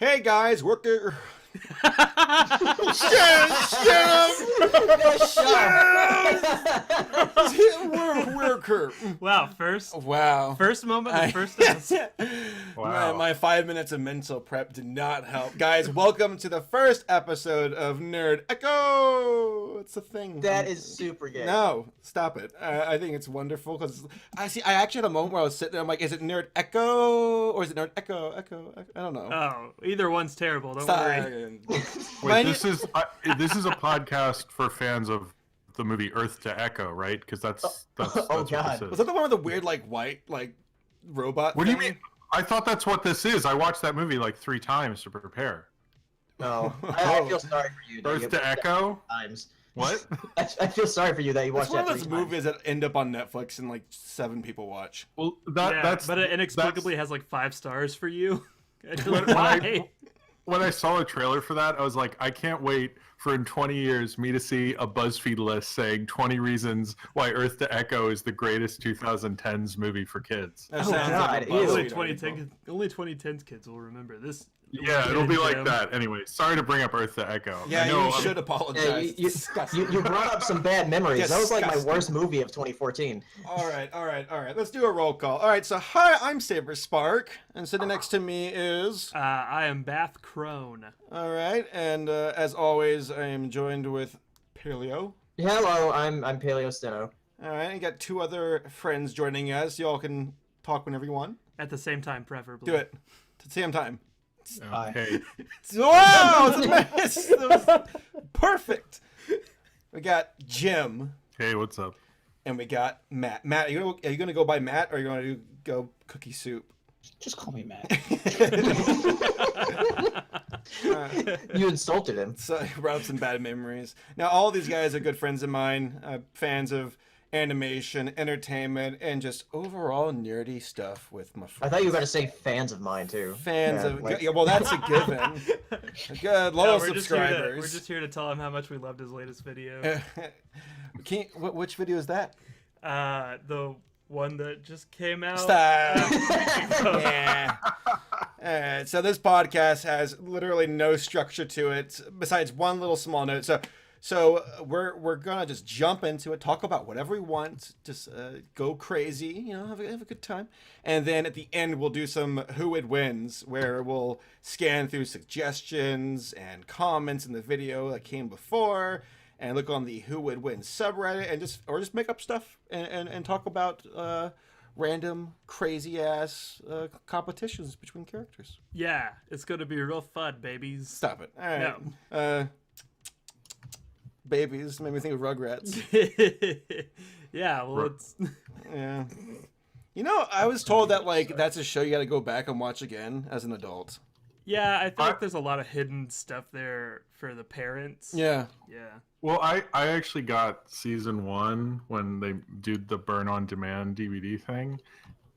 Hey guys, we're Wow, first moment of first episode. Wow. My 5 minutes of mental prep did not help. Guys, welcome to the first episode of Nerd Echo. It's a thing. That is super gay. No, stop it. I think it's wonderful because I actually had a moment where I was sitting there. I'm like, is it Nerd Echo or is it Nerd Echo? I don't know. Oh, either one's terrible. Don't Stop. worry. Wait, this is a podcast for fans of the movie Earth to Echo, right? Because that's oh, what God. this is. Was that the one with the weird white robot? What do you thing? mean? I thought that's what this is. I watched that movie like 3 times to prepare. No, I feel sorry for you. Earth to Echo? Times. What? I feel sorry for you that you watched It's one that of those 3 times. movies that end up on Netflix and 7 people watch. Well, But it inexplicably has 5 stars for you. When I saw a trailer for that, I was like, I can't wait for in 20 years me to see a BuzzFeed list saying 20 reasons why Earth to Echo is the greatest 2010s movie for kids. That Oh, sounds God, like a ew. BuzzFeed Only 2010s kids will remember this. Yeah, it'll be like that. Anyway, sorry to bring up Earth to Echo. Yeah, I know, you should Yeah, apologize. you brought up some bad memories. That was like my Disgusting. worst movie of 2014. All right. Let's do a roll call. All right, so hi, I'm Saberspark, and sitting next to me is... I am Bath Crone. All right, and as always, I am joined with Paleo. Hello, I'm Paleo Steno. All right, you got 2 other friends joining us. Y'all can talk whenever you want. At the same time, preferably. Do it. At the same time. Hey, Wow! It was perfect. We got Jim, hey, what's up? and we got Matt. Matt, are you gonna go by Matt, or are you gonna go Cookie Soup? Just call me Matt. You insulted him. So I brought up some bad memories. Now, all these guys are good friends of mine, fans of animation, entertainment, and just overall nerdy stuff with my friends. I thought you were going to say fans of mine, too. Fans Yeah, of... like- Yeah, well, that's a given. Good, loyal subscribers. We're just here to tell him how much we loved his latest video. Which video is that? The one that just came out. Stop. Yeah. Alright, so this podcast has literally no structure to it besides one little small note. So we're gonna just jump into it, talk about whatever we want, just go crazy, have a good time, and then at the end we'll do some Who It Wins, where we'll scan through suggestions and comments in the video that came before, and look on the Who It Wins subreddit, and just make up stuff and talk about random crazy ass competitions between characters. Yeah, it's gonna be real fun, babies. Stop it. All right. No. Babies made me think of Rugrats. Yeah, well, it's Yeah. I was told that that's a show you got to go back and watch again as an adult. yeah. I feel like there's a lot of hidden stuff there for the parents. Yeah. Yeah. Well, I actually got season 1 when they did the burn on demand DVD thing,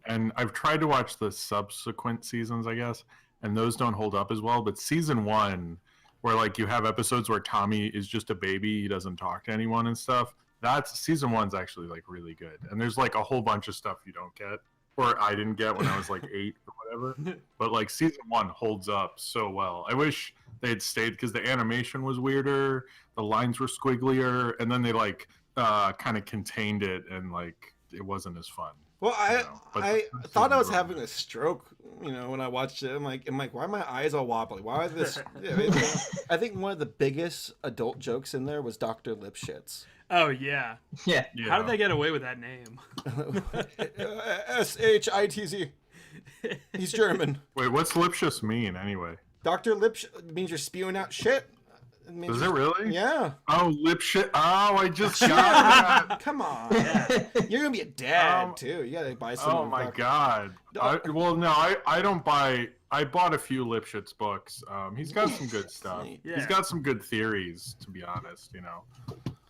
and I've tried to watch the subsequent seasons, I guess, and those don't hold up as well. But season 1, where you have episodes where Tommy is just a baby, he doesn't talk to anyone and stuff. That's season 1's actually really good, and there's a whole bunch of stuff you don't get, or I didn't get when I was 8 or whatever. But season 1 holds up so well. I wish they had stayed because the animation was weirder, the lines were squigglier, and then they kind of contained it, and it wasn't as fun. Well, I But thought I was season having a stroke, when I watched it. I'm like, why are my eyes all wobbly? Why are this? I think one of the biggest adult jokes in there was Dr. Lipschitz. Oh yeah. Yeah. Yeah. How did they get away with that name? Shitz. He's German. Wait, what's Lipschitz mean anyway? Dr. Lipschitz means you're spewing out shit. Does it really? Yeah. Oh, Lipschitz. Oh, I just got that. Come on. Yeah. You're gonna be a dad too. You gotta buy some. Oh of my Dr. god. I don't buy. I bought a few Lipschitz books. He's got some good stuff. Yeah. He's got some good theories, to be honest.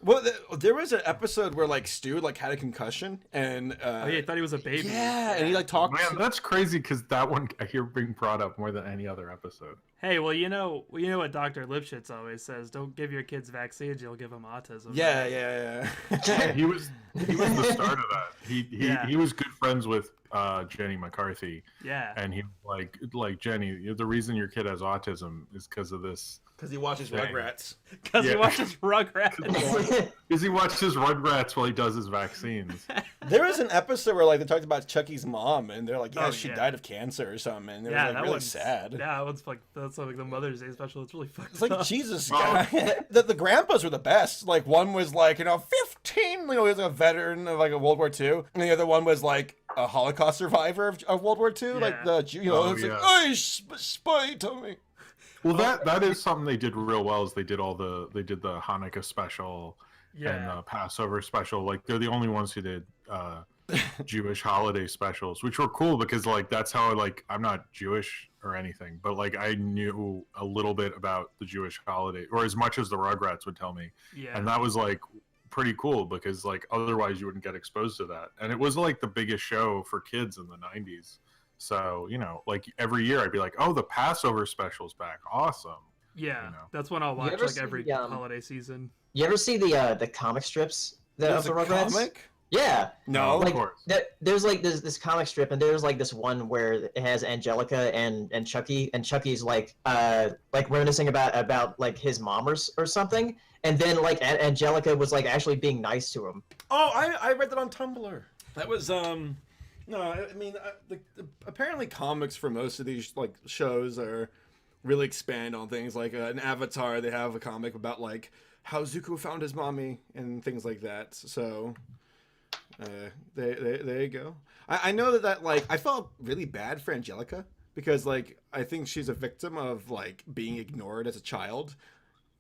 Well, there was an episode where Stu had a concussion and Oh yeah, I thought he was a baby. yeah, and he talked. Man, that's crazy because that one I hear being brought up more than any other episode. Hey, well, you know what Dr. Lipschitz always says: don't give your kids vaccines, you'll give them autism. Yeah. He was the start of that. He was good friends with Jenny McCarthy, Yeah. and he was like Jenny, the reason your kid has autism is because of this. Because he watches Dang. Rugrats. Because he Yeah. watches Rugrats. Because he watches Rugrats while he does his vaccines. There was an episode where like they talked about Chucky's mom, and they're like, yeah, Oh, she yeah. died of cancer or something. And it Yeah, was like that really one's sad. Yeah, that one's like that's like the Mother's Day special. It's really fucked It's like up. Jesus, Oh. guy. The grandpas were the best. Like one was like 15, he was a veteran of like a World War II, and the other one was like a Holocaust survivor of World War II. Like Yeah. the Oh, it's yeah. like, oh, spy Tommy. Well, that is something they did real well. Is they did the Hanukkah special and Yeah. the Passover special. Like they're the only ones who did Jewish holiday specials, which were cool because like that's how like I'm not Jewish or anything, but like I knew a little bit about the Jewish holiday, or as much as the Rugrats would tell me, Yeah. and that was like pretty cool because like otherwise you wouldn't get exposed to that, and it was like the biggest show for kids in the 90s. So, like every year I'd be like, oh, the Passover special's back. Awesome. Yeah. you know. That's one I'll watch ever like every see, holiday season. You ever see the comic strips of There's the a Rugrats? comic? Yeah. No. Of Like course. there's like this comic strip, and there's like this one where it has Angelica and Chucky, and Chucky's like reminiscing about like his mom or something, and then like Angelica was like actually being nice to him. Oh, I read that on Tumblr. That was no, I mean apparently comics for most of these like shows are really expand on things like in Avatar they have a comic about like how Zuko found his mommy and things like that. So there you go. I know that like I felt really bad for Angelica because like I think she's a victim of like being ignored as a child.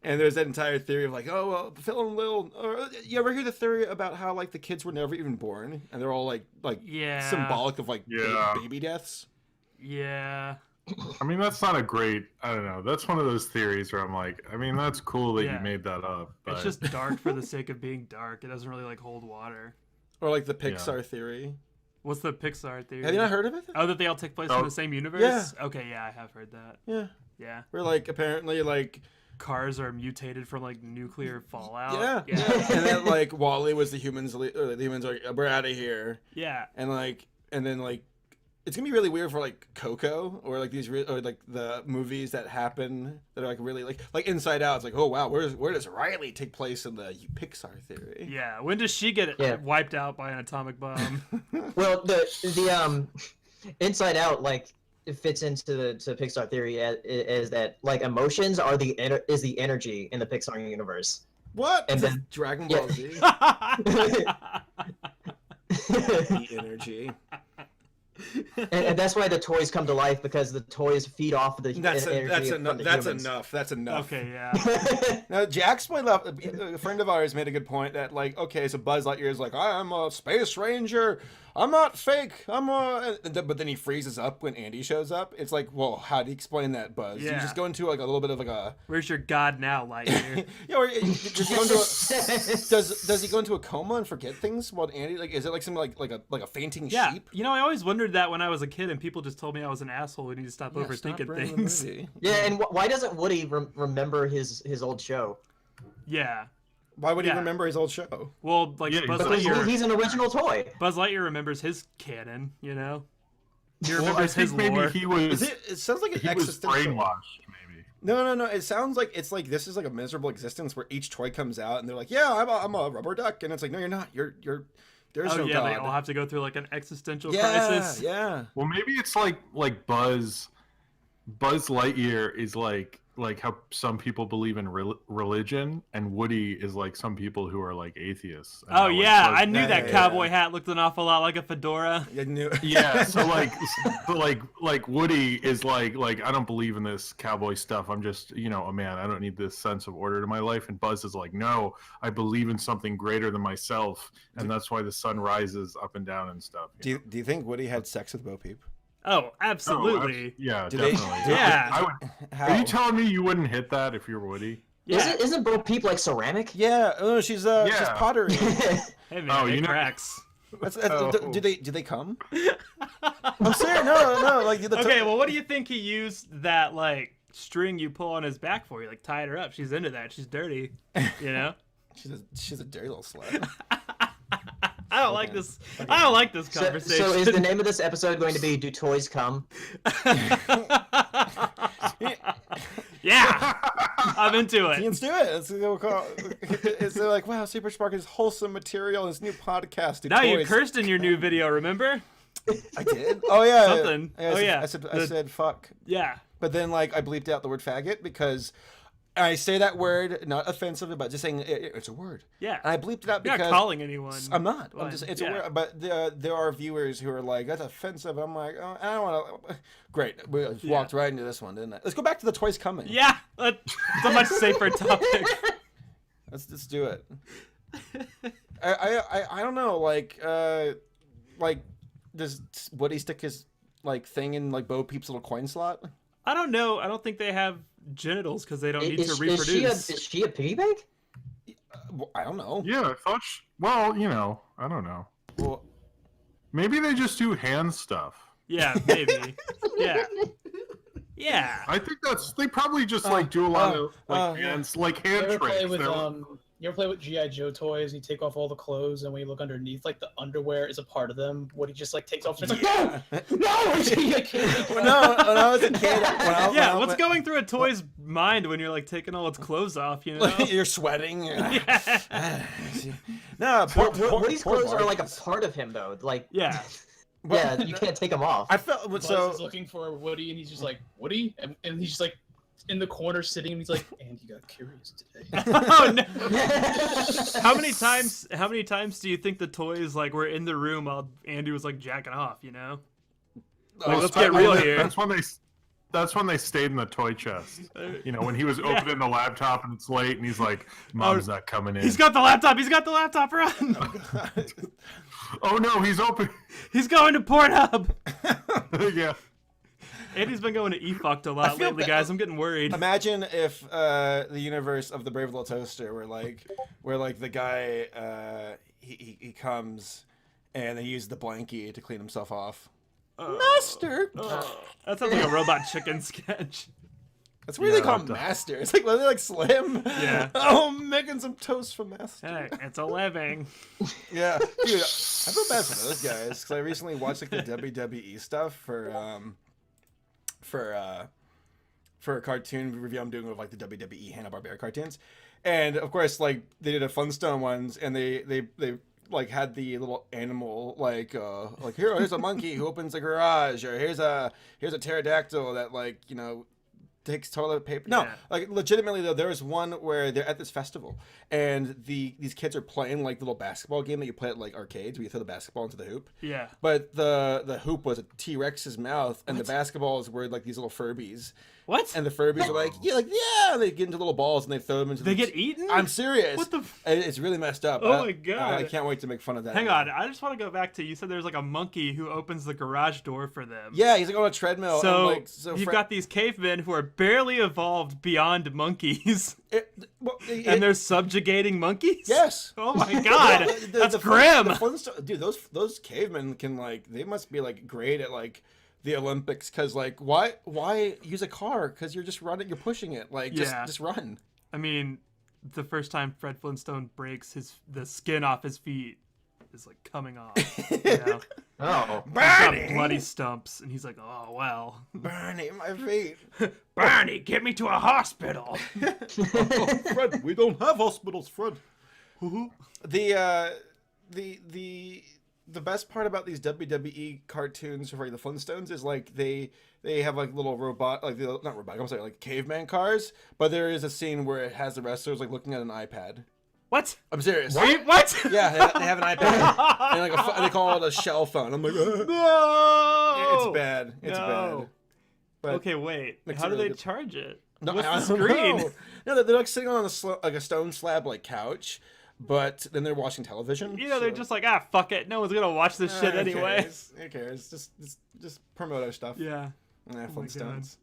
And there's that entire theory of like, oh, well, feeling little. Or, you ever hear the theory about how like the kids were never even born, and they're all like Yeah. symbolic of like Yeah. baby deaths? Yeah. I mean, that's not a great. I don't know. That's one of those theories where I'm like, I mean, that's cool that Yeah. you made that up. But It's just dark for the sake of being dark. It doesn't really like hold water. Or like the Pixar theory. What's the Pixar theory? Have you not heard of it? Oh, that they all take place Oh. in the same universe? Okay, yeah, I have heard that. Yeah, Yeah. where like apparently like Cars are mutated from like nuclear fallout. yeah, Yeah. and then like Wally was the humans. Or the humans are like, we're out of here, Yeah. and then it's gonna be really weird for like Coco or like these or like the movies that happen that are like really like Inside Out. It's like, oh wow, where does Riley take place in the Pixar theory? Yeah. When does she get Yeah. wiped out by an atomic bomb? Well, the Inside Out like it fits into the Pixar theory as that like emotions are the energy in the Pixar universe. What? And Is this then- Dragon yeah. Ball Z? The energy. And that's why the toys come to life, because the toys feed off the That's energy from enough. the That's humans. enough. That's enough. Okay, yeah. Now, Jack's point out, a friend of ours made a good point that, like, okay, so Buzz Lightyear is like, I'm a space ranger. I'm not fake. But then he freezes up when Andy shows up. It's like, well, how do you explain that, Buzz? Do you Yeah. just go into like a little bit of like a, Where's your god now, Lightyear? yeah, or does he go into does he go into a coma and forget things? While Andy, like, is it like something like a fainting Yeah. sheep? You know, I always wondered that when I was a kid, and people just told me I was an asshole and need to stop Yeah, overthinking stop ruining the things. movie. Yeah, and why doesn't Woody remember his old show? Yeah. Why would he Yeah. remember his old show? Well, like Yeah, Buzz because Lightyear. He's an original toy. Buzz Lightyear remembers his canon. You know. He well, I remembers his think maybe lore. he was. It sounds like an He was existential. brainwashed, maybe. No. It sounds like it's like this is like a miserable existence where each toy comes out and they're like, yeah, I'm a rubber duck, and it's like, no, you're not. You're. There's Oh no yeah, god. they all have to go through like an existential yeah, crisis. yeah. Well, maybe it's like Buzz Lightyear is like how some people believe in religion, and Woody is like some people who are like atheists. And Oh how, like, yeah, Buzz- I knew Yeah, that yeah, cowboy yeah. hat looked an awful lot like a fedora. I knew. Yeah, so like Woody is like I don't believe in this cowboy stuff. I'm just a man. I don't need this sense of order to my life. And Buzz is like, no, I believe in something greater than myself, and that's why the sun rises up and down and stuff. Do you think Woody had sex with Bo Peep? Oh, absolutely. Yeah, Do they- definitely. Yeah. I would, How? are you telling me you wouldn't hit that if you're Woody? Yeah. Isn't Bo Peep like ceramic? Yeah. Oh, she's Yeah. pottery. Hey man, Oh, it you know- cracks. Oh. Do they come? I'm serious. No. Like the Okay, well, what do you think he used that like string you pull on his back for? You like tied her up. She's into that. She's dirty. You know. she's a dirty little slut. I don't like this. I don't like this conversation. So is the name of this episode going to be "Do Toys Come"? Yeah, I'm into it. Let's do it. Let's go call. It's like, wow, Saberspark is wholesome material in this new podcast. Do Now toys. you cursed in your new video, remember? I did. Oh yeah. Something. I said fuck. Yeah. But then like I bleeped out the word faggot because I say that word not offensively, but just saying it's a word. Yeah. And I bleeped it out You're because not calling anyone. I'm not. I'm One. just it's Yeah. a word. But there are viewers who are like, that's offensive. I'm like, oh, I don't want to. Great. We just walked right into this one, didn't I? Let's go back to the toys coming. Yeah. It's a much safer topic. Let's just do it. I don't know. Like does Woody stick his like thing in like Bo Peep's little coin slot? I don't know. I don't think they have genitals because they don't need to reproduce. Is she a piggy bank? Well, I don't know. Yeah, I thought. Well, you know, I don't know. Well, Maybe they just do hand stuff. Yeah, maybe. Yeah. Yeah. I think they probably just like do a lot of like hands, like hand You ever tricks. play with They're- you ever play with GI Joe toys? You take off all the clothes, and when you look underneath, like the underwear is a part of them. Woody just like takes off. And it's like no. I can't. when I was a kid, Yeah, what's going through a toy's mind when you're like taking all its clothes off, you know? You're sweating. Yeah. No, Woody's clothes are like a part of him, though. Like, Yeah. yeah, you can't take them off. I felt Buzz so. is looking for Woody, and he's just like Woody, and he's just like in the corner sitting, and he's like, and he got curious today. Oh no. How many times do you think the toys like were in the room while Andy was like jacking off, you know? Like, let's get real here. That's when they stayed in the toy chest. You know, when he was opening the laptop and it's late and he's like, "Mom's not coming in." He's got the laptop, run! Oh no, he's open. He's going to Pornhub! Yeah. Andy's been going to eFucked a lot feel lately, bad. guys. I'm getting worried. Imagine if the universe of the Brave Little Toaster where the guy he comes and they use the blankie to clean himself off. Master. That sounds like a Robot Chicken sketch. That's what they call that him does. Master. It's like, well, they're like Slim. Yeah. Oh, I'm making some toast for Master. Hey, it's a living. Yeah, dude, I feel bad for those guys because I recently watched like the WWE stuff for a cartoon review I'm doing of like the WWE Hanna-Barbera cartoons, and of course like they did a Flintstone ones, and they like had the little animal like here's a monkey who opens a garage, or here's a pterodactyl that like takes toilet paper. No, Yeah. like legitimately though, there was one where they're at this festival and these kids are playing like the little basketball game that you play at like arcades where you throw the basketball into the hoop. Yeah. But the hoop was a T-Rex's mouth, and the basketballs were like these little Furbies. What? And the Furbies are like, yeah, they get into little balls and they throw them into. They get eaten? I'm serious. What the? It's really messed up. Oh my God. I can't wait to make fun of that. Hang on, I just want to go back to you said there's like a monkey who opens the garage door for them. Yeah, he's like on a treadmill. So, and you've got these cavemen who are barely evolved beyond monkeys, and they're subjugating monkeys. yes. Oh my God, that's grim. Dude, those cavemen can like they must be like great at like the Olympics because like why use a car because you're just running, you're pushing it like just run. I mean, the first time Fred Flintstone breaks the skin off his feet is like coming off. You know? Oh. He's got bloody stumps, and he's like, "Oh well, Burning my feet. Barney, get me to a hospital." Fred, we don't have hospitals, Fred. The best part about these WWE cartoons for the Flintstones is like they have like little robot, like not robot, I'm sorry, like caveman cars, but there is a scene where it has the wrestlers like looking at an iPad. What? I'm serious. What? Yeah, they have an iPad and like they call it a shell phone. I'm like, No. it's bad. It's No. bad. But Okay, wait. Makes How it do really they good. charge it? no, What's I the don't screen? know. No, they're like sitting on a stone slab like couch, but then they're watching television. You know, they're so- just like, fuck it. No one's gonna watch this shit Who anyway. cares? Who cares? Just promote our stuff. Yeah. Yeah, my Flintstones.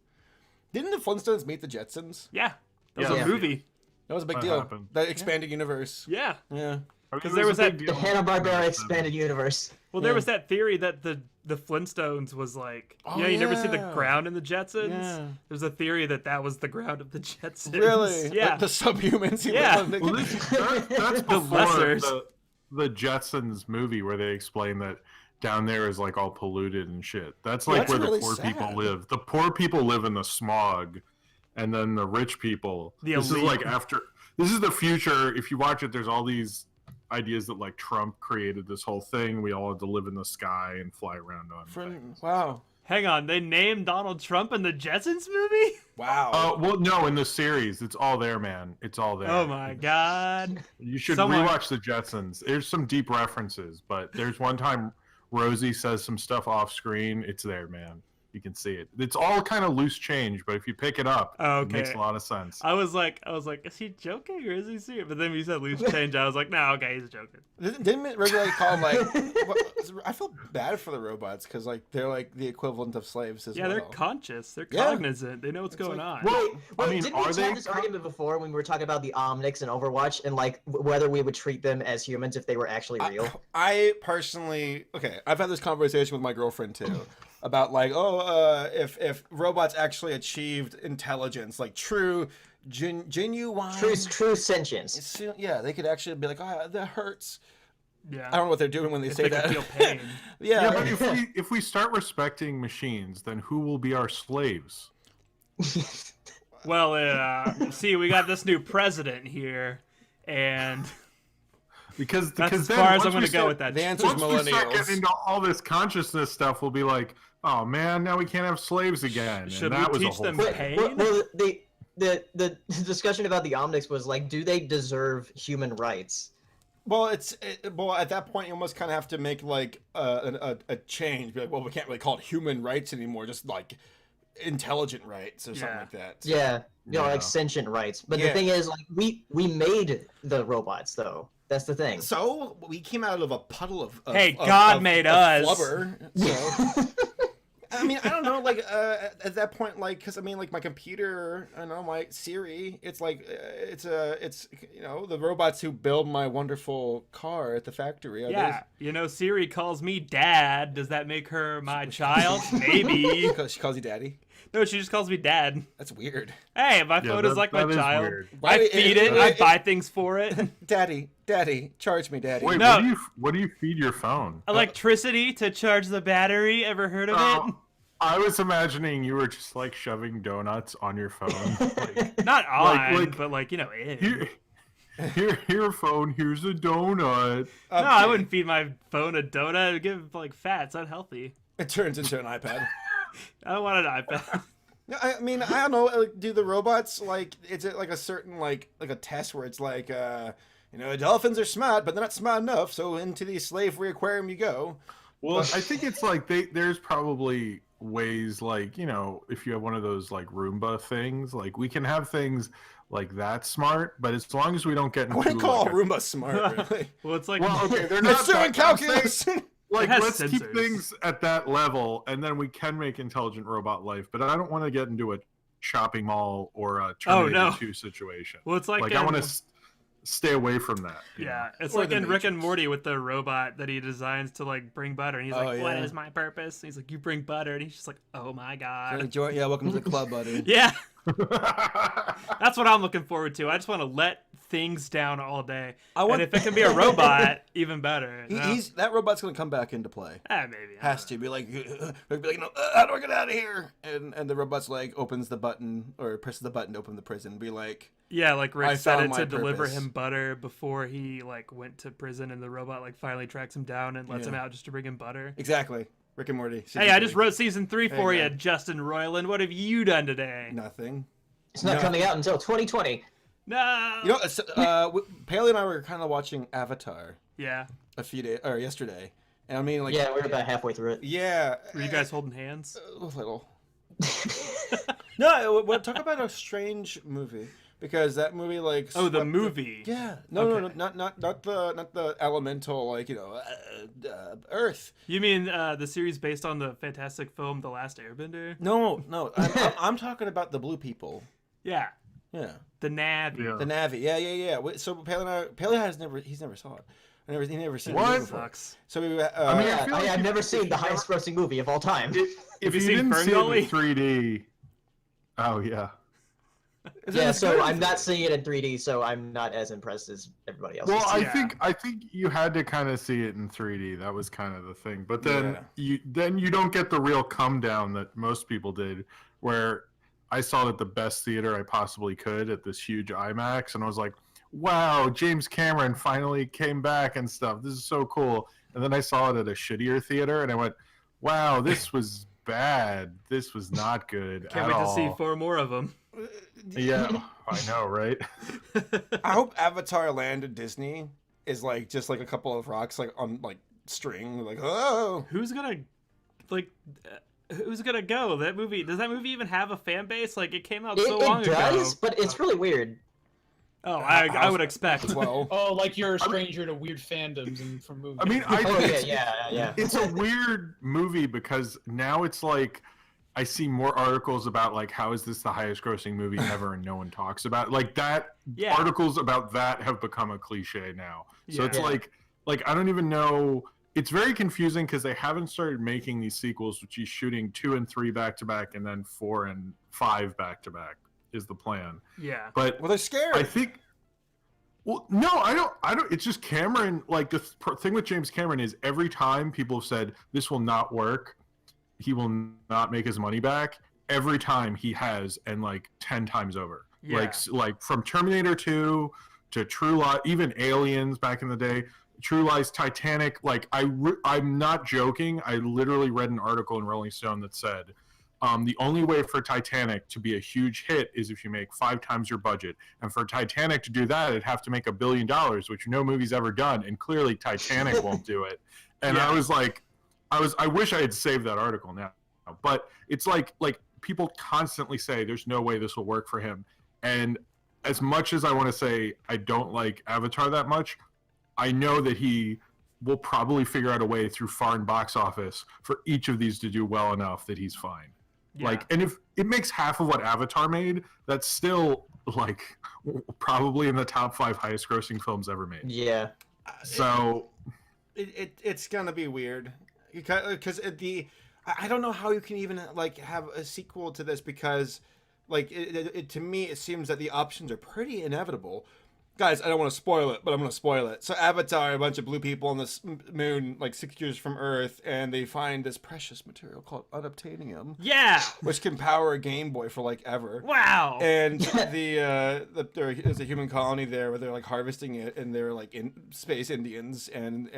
Didn't the Flintstones meet the Jetsons? Yeah. That was Yeah. a movie. That was a big That deal. happened. That expanded universe. Yeah. Yeah. Because there was that- The Hanna-Barbera expanded universe. Well, there was that theory that the Flintstones was like, Oh, you never see the yeah. ground in the Jetsons. Yeah. There's a theory that was the ground of the Jetsons. Really? Yeah. Like the subhumans. Yeah. Well, that's before lessers. the Jetsons movie where they explain that down there is like all polluted and shit. That's like that's where really the poor sad. people live. The poor people live in the smog, and then the rich people. This is elite. like after. This is the future. If you watch it, there's all these ideas that like Trump created this whole thing. We all had to live in the sky and fly around on things. Wow. Hang on, they named Donald Trump in the Jetsons movie? Wow. Well, no, in the series, it's all there, man. It's all there. Oh my god. You should Someone- rewatch the Jetsons. There's some deep references, but there's one time Rosie says some stuff off screen. It's there, man. You can see it. It's all kind of loose change, but if you pick it up, it makes Okay. a lot of sense. I was like, is he joking or is he serious? But then when you said loose change, I was like, no, okay, he's joking. Didn't it regularly call them like? I feel bad for the robots because like they're like the equivalent of slaves as Yeah, well. they're conscious. They're Yeah. cognizant. They know what's going on. Well, I mean, didn't are we they? have this argument before when we were talking about the Omnics and Overwatch and like whether we would treat them as humans if they were actually real? I personally, I've had this conversation with my girlfriend too about like, if robots actually achieved intelligence, like true, genuine, True sentience. yeah, they could actually be like, oh, that hurts. Yeah. I don't know what they're doing when they If say they that. can feel pain. Yeah, Yeah, but if we start respecting machines, then who will be our slaves? Well, see, we got this new president here, and Because that's as then far as once I'm going we to go start- with that. the answer is Once we start millennials. getting into all this consciousness stuff, we'll be like, oh man, now we can't have slaves again. And Should that we was a teach whole them thing. pain? Well, the discussion about the Omnics was like, do they deserve human rights? Well, well at that point you almost kind of have to make like a change. Be like, well, we can't really call it human rights anymore. Just like intelligent rights or something Yeah. like that. Yeah, you know, Yeah. like sentient rights. But Yeah. the thing is, like, we made the robots, though. That's the thing. So we came out of a puddle of Hey, God made us. Flubber, so. I mean, I don't know, like at that point, like, because I mean, like my computer, I know my Siri, it's like it's you know the robots who build my wonderful car at the factory. Yeah, you know, Siri calls me dad. Does that make her my child? Maybe. Because she calls you daddy. No, she just calls me dad. That's weird. Hey, my Yeah, phone is like my that is child. weird. Why- I feed it. I buy things for it. Daddy, charge me, daddy. Wait, No. what do you feed your phone? Electricity to charge the battery. Ever heard of it? I was imagining you were just like shoving donuts on your phone. Like, Not on, like- but like, you know, in. here, phone. Here's a donut. No, I wouldn't feed my phone a donut. It would give it like fat. It's unhealthy. It turns into an iPad. I don't want an iPad. No, I mean, I don't know. Like, do the robots like? Is it like a certain like a test where it's like, you know, dolphins are smart, but they're not smart enough. So into the slavery aquarium you go. Well, I think it's like there's probably ways like, you know, if you have one of those like Roomba things, like we can have things like that smart, but as long as we don't get I into wouldn't call like, Roomba smart. Really. Well, it's like, well, okay, they're not It's doing that- I'm saying, calculus. like has let's keep sensors. things at that level, and then we can make intelligent robot life. But I don't want to get into a shopping mall or a Terminator no. 2 situation. well, it's like, I in- want to stay away from that. you know? yeah, it's Or like the in Rick and Matrix. Morty with the robot that he designs to like bring butter, and he's Oh, like, "What yeah. is my purpose?" And he's like, "You bring butter," and he's just like, "Oh my god." Yeah, welcome to the club, buddy. Yeah, that's what I'm looking forward to. I just want to let things down all day, I want- and if it can be a robot, even better. you know? That robot's gonna come back into play. Maybe Has to be like, no, how do I get out of here? And the robot's like opens the button or presses the button to open the prison. Be like, Yeah, like Rick I said found it my to deliver purpose. him butter before he like went to prison, and the robot like finally tracks him down and lets Yeah. him out just to bring him butter. exactly, Rick and Morty. Hey, I just wrote season 3 There for you you, go. Justin Roiland. What have you done today? nothing. It's not No. coming out until 2020. No. You know, Paley and I were kind of watching Avatar Yeah. a few days or yesterday, and I mean, like, Yeah, we're about halfway through it. yeah, Were you guys holding hands? a little. No, we'll talk about a strange movie because that movie like. Oh, the swept movie. Yeah, no, Okay. not the elemental like Earth. You mean the series based on the fantastic film The Last Airbender? No, I'm talking about the blue people. Yeah. Yeah, The Navi. Yeah. the Navi. Yeah. So Paley he's never saw it. He never seen What? it before. Sucks. So we. I mean, Yeah, feel like I've you- never seen the highest grossing movie of all time. If you you seen didn't see it Ferngully? in 3D, oh yeah. Yeah, so I'm not seeing it in 3D, so I'm not as impressed as everybody else. Well, Yeah. I think you had to kind of see it in 3D. That was kind of the thing. But then Yeah. you don't get the real come down that most people did, where I saw it at the best theater I possibly could at this huge IMAX, and I was like, "Wow, James Cameron finally came back and stuff. This is so cool." And then I saw it at a shittier theater, and I went, "Wow, this was bad. This was not good Can't at wait to all." see 4 more of them. Yeah, I know, right? I hope Avatar Land at Disney is like just like a couple of rocks like on like string, like oh. Who's gonna like? Who's gonna go? That movie, does that movie even have a fan base? Like, it came out so long It does, ago. but it's really weird. Oh, I would expect. as well. Oh, like you're a stranger to weird fandoms and from movies. I mean, Oh it's, yeah. it's a weird movie because now it's like I see more articles about like how is this the highest grossing movie ever and no one talks about it. Like that. Yeah. Articles about that have become a cliche now. So it's Yeah. like I don't even know. It's very confusing because they haven't started making these sequels, which he's shooting 2 and 3 back to back, and then 4 and 5 back to back is the plan. Yeah. But Well, they're scared. I think. Well, no, I don't. It's just Cameron. Like the thing with James Cameron is every time people have said this will not work, he will not make his money back. Every time he has, and like 10 times over. Yeah. Like from Terminator 2 to True Lies, even Aliens back in the day. True Lies, Titanic. Like I'm not joking. I literally read an article in Rolling Stone that said the only way for Titanic to be a huge hit is if you make 5 times your budget. And for Titanic to do that, it'd have to make $1 billion, which no movie's ever done. And clearly Titanic won't do it. And Yeah. I was like, I wish I had saved that article now. But it's like people constantly say there's no way this will work for him. And as much as I want to say I don't like Avatar that much, I know that he will probably figure out a way through foreign box office for each of these to do well enough that he's fine. Yeah. Like, and if it makes half of what Avatar made, that's still like probably in the top 5 highest grossing films ever made. Yeah. So it's gonna be weird because I don't know how you can even like have a sequel to this because like to me it seems that the options are pretty inevitable. Guys, I don't want to spoil it, but I'm going to spoil it. So Avatar, a bunch of blue people on this moon, like 6 years from Earth, and they find this precious material called unobtainium, Yeah. which can power a Game Boy for like ever. Wow. And there's a human colony there where they're like harvesting it, and they're like in space Indians and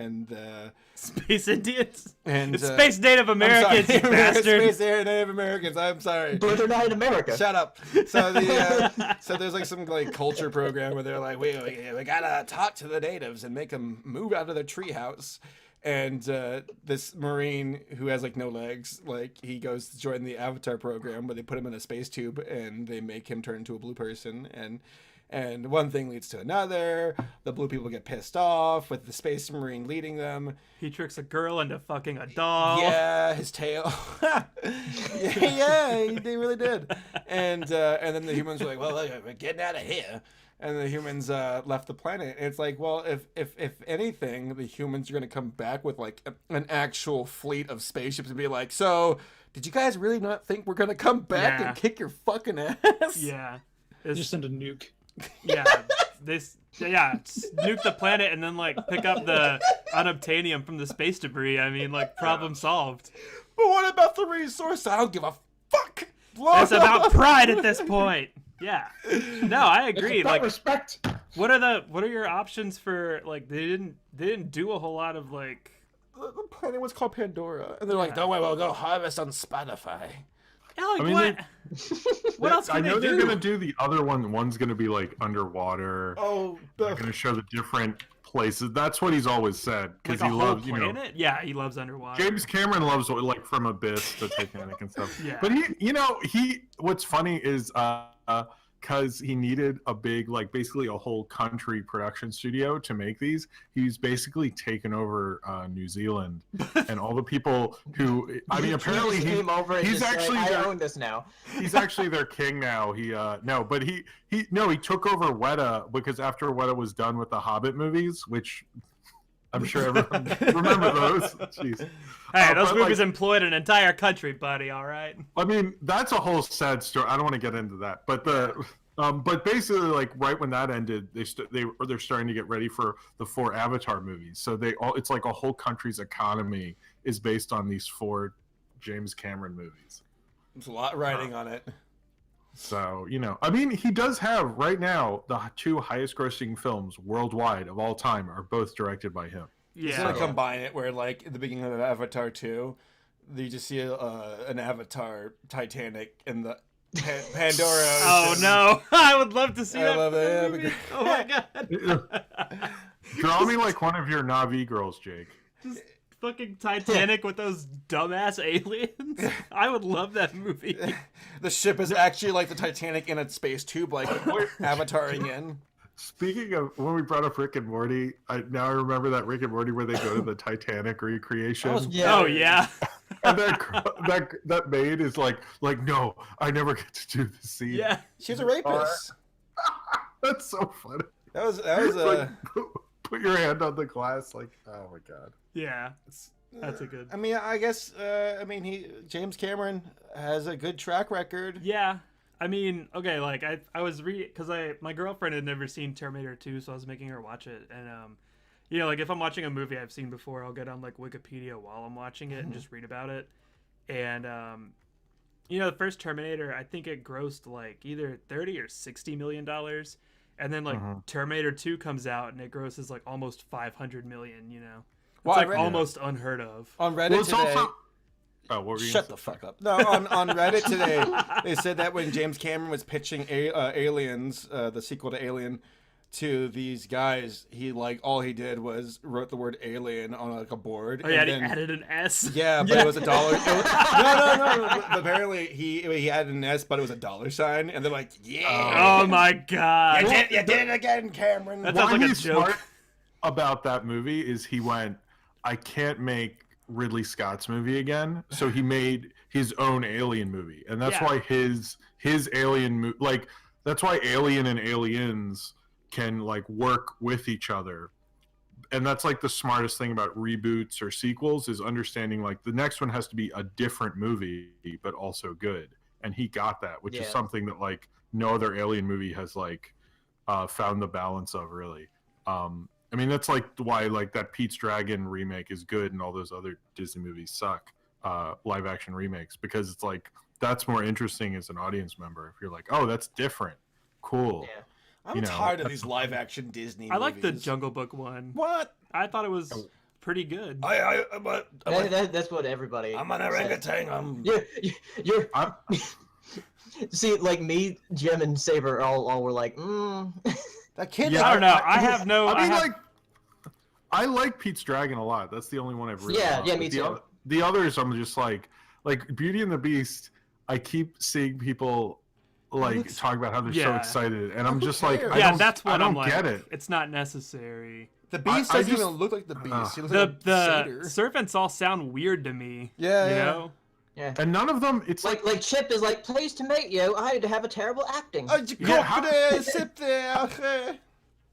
Space Indians. and It's Space Native Americans, you bastard. Space Native Americans. I'm sorry. But they're not in America. Shut up. So so there's like some like culture program where they're like, we gotta talk to the natives and make them move out of their treehouse. And this Marine who has like no legs, like he goes to join the Avatar program where they put him in a space tube and they make him turn into a blue person. And one thing leads to another. The blue people get pissed off with the space Marine leading them. He tricks a girl into fucking a doll. Yeah, his tail. yeah, they really did. And then the humans were like, well, we're getting out of here. And the humans left the planet. And it's like, well, if anything, the humans are going to come back with like an actual fleet of spaceships and be like, so did you guys really not think we're going to come back Yeah. and kick your fucking ass? Yeah. Just send a nuke. Yeah. Nuke the planet and then like pick up the unobtainium from the space debris. I mean, like problem solved. But what about the resource? I don't give a fuck. It's about pride at this point. Yeah. No, I agree. It's about Like, respect. what are your options for like they didn't do a whole lot of like. The planet was called Pandora. And they're like, don't worry, we'll go harvest on Spotify. Yeah, like, I mean, what? What else I can know they they're do? gonna do the other one. One's gonna be like underwater. Oh, They're gonna show the different places. That's what he's always said because Like he a whole loves, planet? Yeah, he loves underwater. James Cameron loves like From Abyss to Titanic and stuff. Yeah. But what's funny is because he needed a big, like basically a whole country production studio to make these. He's basically taken over New Zealand and all the people who, I mean, apparently he came over and he's just actually like, I their- own this now. he's actually their king now. He took over Weta because after Weta was done with the Hobbit movies, which I'm sure everyone remember those. Jeez. Hey, those but, movies like, employed an entire country, buddy. All right. I mean, that's a whole sad story. I don't want to get into that, but But basically, like right when that ended, they're starting to get ready for the 4 Avatar movies. So it's like a whole country's economy is based on these 4 James Cameron movies. There's a lot riding on it. So, I mean, he does have right now the 2 highest grossing films worldwide of all time are both directed by him. He's gonna combine it where, like, at the beginning of Avatar 2, you just see an Avatar Titanic in the Pandora Ocean. Oh no! I would love to see I that. love it. movie. Oh my god! Draw me like one of your Na'vi girls, Jake. Just fucking Titanic with those dumbass aliens. I would love that movie. The ship is actually like the Titanic in a space tube, like avataring in. Speaking of when we brought up Rick and Morty, now I remember that Rick and Morty where they go to the Titanic recreation. Oh yeah. And that maid is like no, I never get to do the scene. Yeah. She's a rapist. That's so funny. That was Like, put your hand on the glass, like, oh my god. Yeah. That's a good. I mean, I guess. James Cameron has a good track record. Yeah. I mean, okay, like I was because my girlfriend had never seen Terminator 2, so I was making her watch it, and like if I'm watching a movie I've seen before, I'll get on like Wikipedia while I'm watching it and just read about it, and the first Terminator, I think it grossed like either 30 or 60 million dollars, and then like Terminator 2 comes out and it grosses like almost 500 million. It's Well, like almost unheard of. On Reddit today. Oh, what were you Shut the fuck up. No, on Reddit today, they said that when James Cameron was pitching Aliens, the sequel to Alien, to these guys, all he did was wrote the word alien on like a board. Oh yeah, and he added an S. Yeah, but it was $1. No. Apparently he added an S, but it was $, and they're like, yeah. Oh my god. You did it again, Cameron. That sounds like a joke. Smart about that movie is he went, I can't make Ridley Scott's movie again, so he made his own Alien movie, and that's why his Alien that's why Alien and Aliens can like work with each other, and that's like the smartest thing about reboots or sequels is understanding like the next one has to be a different movie but also good, and he got that, which is something that like no other Alien movie has like found the balance of really. I mean, that's like why like that Pete's Dragon remake is good and all those other Disney movies suck, live action remakes, because it's like that's more interesting as an audience member if you're like, oh, that's different, cool. Yeah. I'm tired of these live action Disney movies. I like the Jungle Book one. What? I thought it was pretty good. That's what everybody. I'm an orangutan. You're. See, like me, Jim, and Saber all were like, That kid. Yeah, I don't know. I have no. I mean, I like Pete's Dragon a lot. That's the only one I've really loved. Yeah, me too. The others, I'm just like Beauty and the Beast. I keep seeing people talk about how they're so excited, and I'm just like, that's what I don't like. get it. It's not necessary. The Beast doesn't even look like the Beast. He looks like a satyr. serpents all sound weird to me. Yeah, you know? Yeah. And none of them, it's like Chip is like, pleased to meet you. I have a terrible acting.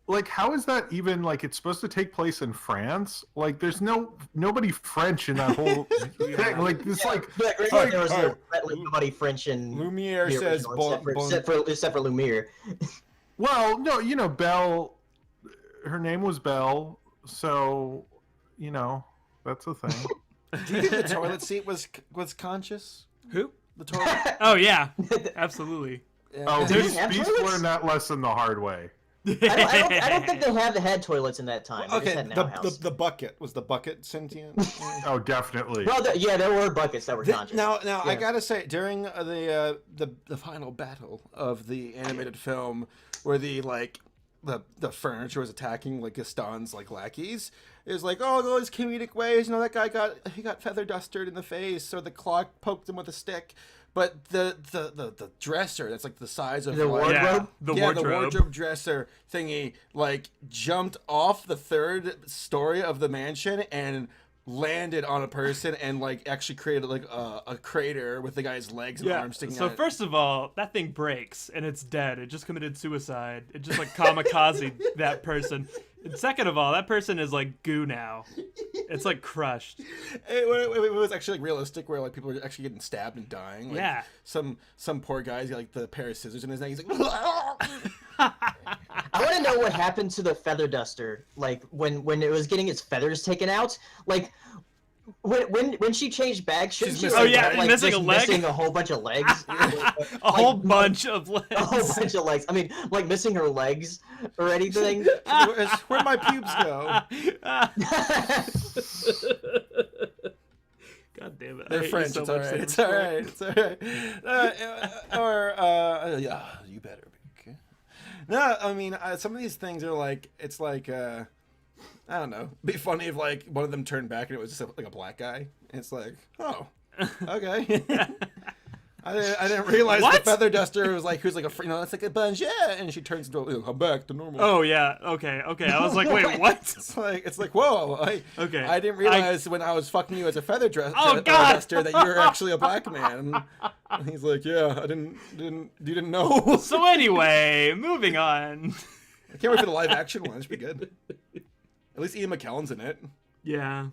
Like, how is that even, like, it's supposed to take place in France? Like, there's nobody French in that whole thing. Like, it's there was nobody French in Lumiere says except for Lumiere. Well, no, Belle, her name was Belle, so, that's a thing. Do you think the toilet seat was conscious? Who? The toilet? Oh, yeah. Absolutely. Yeah. Oh, There's Beast learned that lesson the hard way. I don't think they had toilets in that time. Okay, the bucket. Was the bucket sentient? Oh, definitely. Well, there were buckets that were conscious. Now, I gotta say, during the final battle of the animated film, where the furniture was attacking like Gaston's like lackeys, it was like, oh, those comedic ways. That guy got feather dusted in the face, or the clock poked him with a stick. But the dresser that's like the size of the wardrobe, the wardrobe dresser thingy like jumped off the 3rd story of the mansion and landed on a person and like actually created like a crater with the guy's legs and arms sticking out. So first of all, that thing breaks and it's dead. It just committed suicide. It just like kamikaze that person. And second of all, that person is like goo now. It's like crushed. It was actually like realistic, where like people were actually getting stabbed and dying. Like, Yeah. Some poor guy's got like the pair of scissors in his neck. He's like, I want to know what happened to the feather duster. Like when it was getting its feathers taken out. Like when she changed back, shouldn't she? missing- Like, Oh, yeah, have, like, missing just a leg? missing a whole bunch of legs. A whole bunch of legs. A whole bunch of legs. I mean, like missing her legs or anything. where'd my pubes go? God damn it. I They're hate you French. so It's all much, right. It's Saberspark. all right. It's all right. Yeah, you better be. Okay. No, I mean, some of these things are like, it's like, I don't know. It'd be funny if like one of them turned back and it was just like a black guy. It's like, oh, okay. I didn't realize What? the feather duster was like, who's like it's like a bunch, yeah, and she turns into I'm back to normal. Oh, yeah. Okay. I was like, wait, what? It's like whoa. Okay. I didn't realize when I was fucking you as a feather Oh, feather God! duster that you're actually a black man. And he's like, yeah, you didn't know. So anyway, moving on. I can't wait for the live action one. It should be good. At least Ian McKellen's in it. Yeah.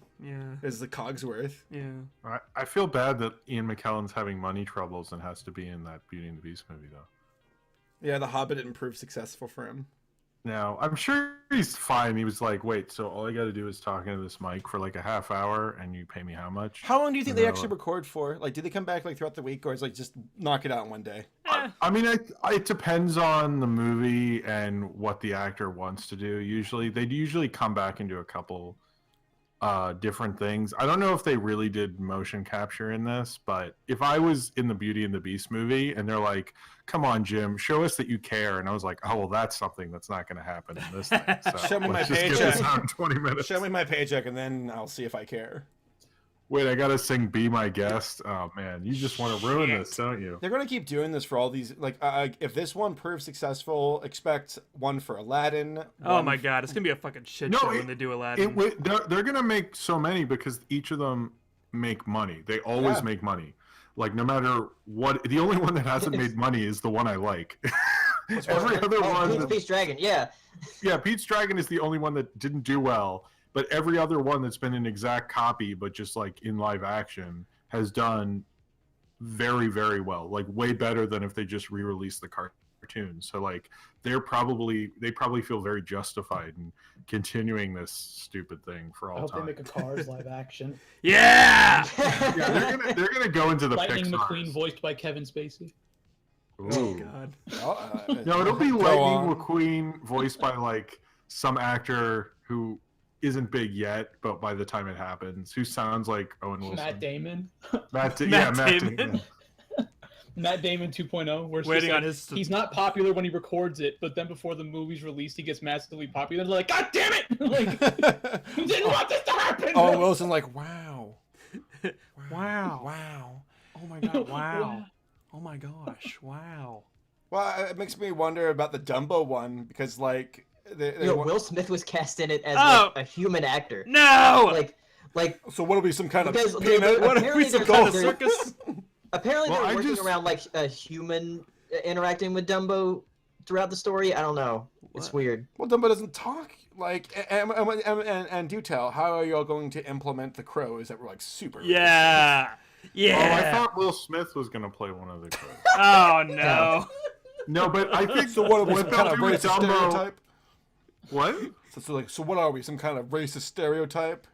Is the Cogsworth. Yeah. I feel bad that Ian McKellen's having money troubles and has to be in that Beauty and the Beast movie, though. Yeah, The Hobbit didn't prove successful for him. Now, I'm sure he's fine. He was like, wait, so all I got to do is talk into this mic for like a half hour and you pay me how much? How long do you think No. they actually record for? Like, do they come back like throughout the week, or is like just knock it out in one day? I mean, it depends on the movie and what the actor wants to do. They usually come back and do a couple different things. I don't know if they really did motion capture in this, but if I was in the Beauty and the Beast movie and they're like, come on, Jim, show us that you care, and I was like, oh, well, that's something that's not going to happen in this thing. So Show me my let's just get paycheck. this out in 20 minutes. Show me my paycheck, and then I'll see if I care. Wait, I got to sing Be My Guest? Oh, man, you just want to ruin this, don't you? They're gonna keep doing this for all these. Like, if this one proves successful, expect one for Aladdin. Oh one my god, it's gonna be a fucking shit No, show it- when they do Aladdin. They're going to make so many because each of them make money. They always Yeah. make money. Like, no matter what, the only one that hasn't made money is the one I like. Every other one. Pete's Dragon, yeah. Yeah, Pete's Dragon is the only one that didn't do well, but every other one that's been an exact copy, but just like in live action, has done very, very well. Like way better than if they just re-released the cartoons. So like they probably feel very justified in continuing this stupid thing for I all hope they time. make a Cars live action. Yeah. Yeah, they're gonna go into the Lightning Pixars. McQueen voiced by Kevin Spacey. Ooh. God. No, it'll be Go Lightning on. McQueen voiced by like some actor who isn't big yet, but by the time it happens, who sounds like Owen Wilson. Matt Damon. Matt Matt Damon. Damon. Matt Damon 2.0. Where it's Waiting just on like, his- he's not popular when he records it, but then before the movie's released, he gets massively popular. They're like, God damn it! Like, you didn't want this to happen! Oh, Wilson's like, wow. Wow. Wow. Oh my god. Wow. Oh my gosh. Wow. Well, it makes me wonder about the Dumbo one because, like, Will Smith was cast in it as Oh. like, a human actor. No. Like so what'll be some kind of Because peanut? what if apparently we some there's kind of other- circus? apparently Well, they're I working just- around like a human interacting with Dumbo throughout the story. I don't know. It's What? weird. Well, Dumbo doesn't talk. Like, and do tell, how are y'all going to implement the crows that were like super? Yeah. Oh, I Yeah. thought Will Smith was gonna play one of the crows. Oh no. No, but I think So what are we, what some they'll kind of do with racist Dumbo. stereotype? What? So what are we? Some kind of racist stereotype?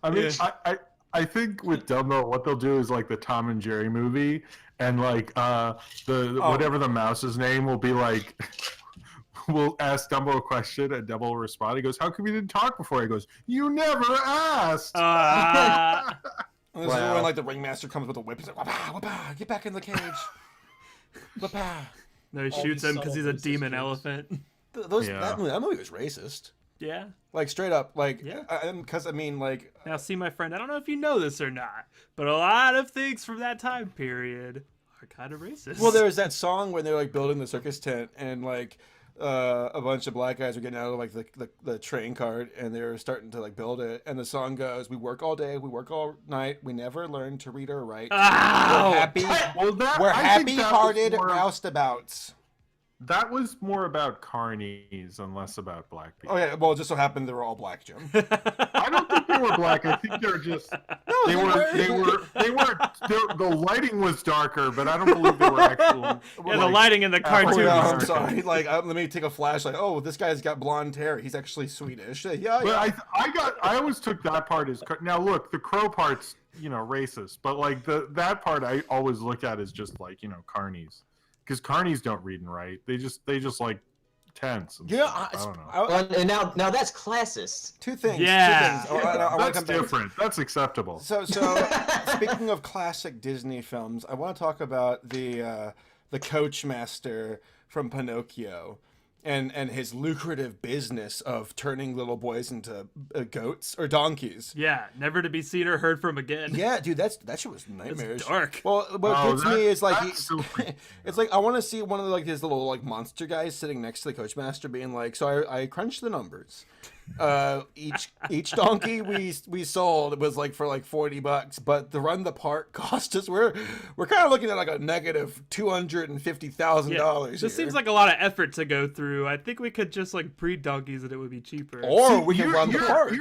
I mean, Yeah. I think with Dumbo, what they'll do is like the Tom and Jerry movie, and like whatever the mouse's name will be like. We'll ask Dumbo a question, and Dumbo will respond. He goes, "How come you didn't talk before?" He goes, "You never asked." And this is Wow. when like the ringmaster comes with a whip. He's like, wapa, wapa, get back in the cage. Wapa. No, he All shoots these him because he's a subtle demon racist elephant. Yeah. That movie was racist. Yeah. Like straight up, like, Yeah. because I mean, like, Now, see, my friend, I don't know if you know this or not, but a lot of things from that time period are kind of racist. well, there was that song when they're like building the circus tent, and like a bunch of black guys were getting out of like the train cart, and they were starting to like build it, and the song goes, "We work all day, we work all night, we never learn to read or write. Ow! We're happy, Well, we're I think that was happy-hearted more- roustabouts." That was more about carnies and less about black people. Oh yeah, well, it just so happened they were all black, Jim. I don't think they were black. I think they're just they were the lighting was darker, but I don't believe they were actual. Yeah, the lighting in the cartoon. Oh, was I'm dark. sorry. Like, let me take a flashlight. Oh, this guy's got blonde hair. He's actually Swedish. Yeah, But I always took that part as now. Look, the crow part's racist, but like that part I always look at as just like carnies, because carnies don't read and write. They just like tents. And stuff. I don't know. Well, and now that's classist. Two things. Yeah. Two things. I wanna That's come back. different. That's acceptable. So speaking of classic Disney films, I want to talk about the Coachmaster from Pinocchio, and his lucrative business of turning little boys into goats or donkeys. Yeah, never to be seen or heard from again. Yeah, dude, that shit was nightmarish. dark. Well, what gets me is like that's so freaky. it's like I want to see one of the, like his little like monster guys sitting next to the Coachmaster, being like, "So I crunched the numbers. Each donkey we sold, it was like for like $40, but to run the park cost us we're kind of looking at like a negative $250,000. This seems like a lot of effort to go through. I think we could just like breed donkeys and it would be cheaper. or we can run the park.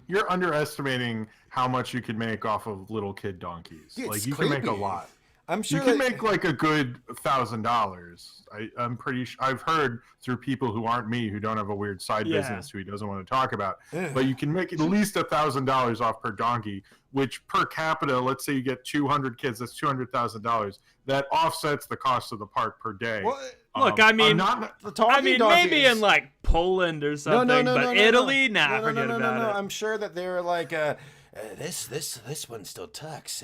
You're underestimating how much you can make off of little kid donkeys. It's Like you can make a creepy. lot. I'm sure You can that- make like a good $1,000. I'm pretty sure I've heard through people who aren't me, who don't have a weird side Yeah. business, who he doesn't want to talk about. Yeah. But you can make at least $1,000 off per donkey, which per capita, let's say you get 200 kids, that's $200,000. That offsets the cost of the park per day. Well, Look, I mean, the talking maybe donkeys- in like Poland or something, but Italy, nah, forget about it. I'm sure that they're like, this one still tucks.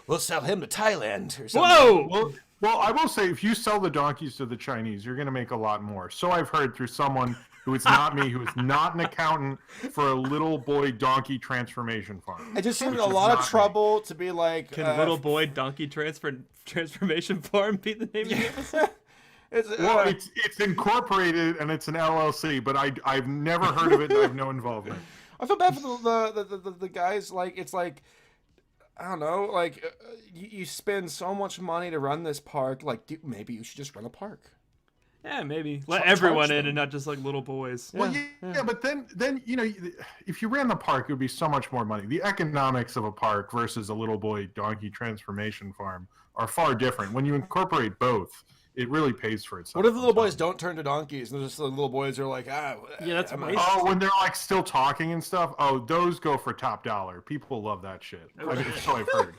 We'll sell him to Thailand or something. Whoa! Well, I will say, if you sell the donkeys to the Chinese, you're going to make a lot more. So I've heard through someone who is not me, who is not an accountant for a little boy donkey transformation farm. It just seems Which a is lot not of me. trouble to be like. Can little boy donkey transformation farm be the name of the episode? Well, it's incorporated and it's an LLC, but I've never heard of it and I have no involvement. I feel bad for the guys. Like, it's like, I don't know. Like, you spend so much money to run this park. Like, maybe you should just run a park. Yeah, maybe let Charge everyone in them. and not just like little boys. Well, yeah, but then if you ran the park, it would be so much more money. The economics of a park versus a little boy donkey transformation farm are far different. When you incorporate both, it really pays for itself. What if the little boys don't turn to donkeys and just the little boys are like, Yeah, that's I'm amazing. Oh, when they're like still talking and stuff. Oh, those go for top dollar. People love that shit. I mean, so I've heard.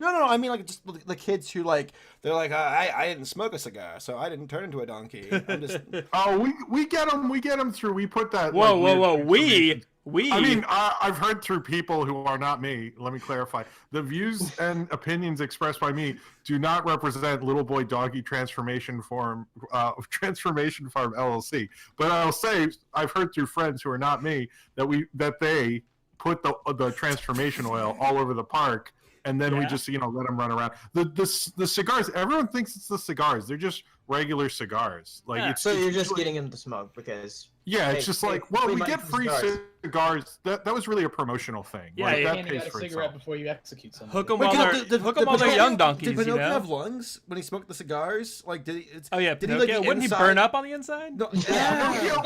No. I mean, like, just the kids who like, they're like, I didn't smoke a cigar, so I didn't turn into a donkey. I'm just. Oh, we get them. We get them through. We put that. Whoa, like, whoa, weird whoa! information. We. I mean, I've heard through people who are not me. Let me clarify. The views and opinions expressed by me do not represent Little Boy Doggy Transformation Farm LLC. But I'll say I've heard through friends who are not me that they put the transformation oil all over the park, and then we just let them run around. The cigars. Everyone thinks it's the cigars. They're just regular cigars. Like Yeah. it's So you're just usually- getting him to smoke because. Yeah, it's Hey, just hey, like, well, free we money get for free cigars. cigars. That was really a promotional thing. Yeah, Like, yeah. that And you pays got a for cigarette itself. before you execute someone. Hook 'em Wait, while did- they're did- hook 'em did while they're Pinocchio- young donkeys. Did Pinocchio you know? have lungs when he smoked the cigars? Like, did he? Oh yeah, did he, Pinocchio. like, the Wouldn't inside- he burn up on the inside? No, Pinocchio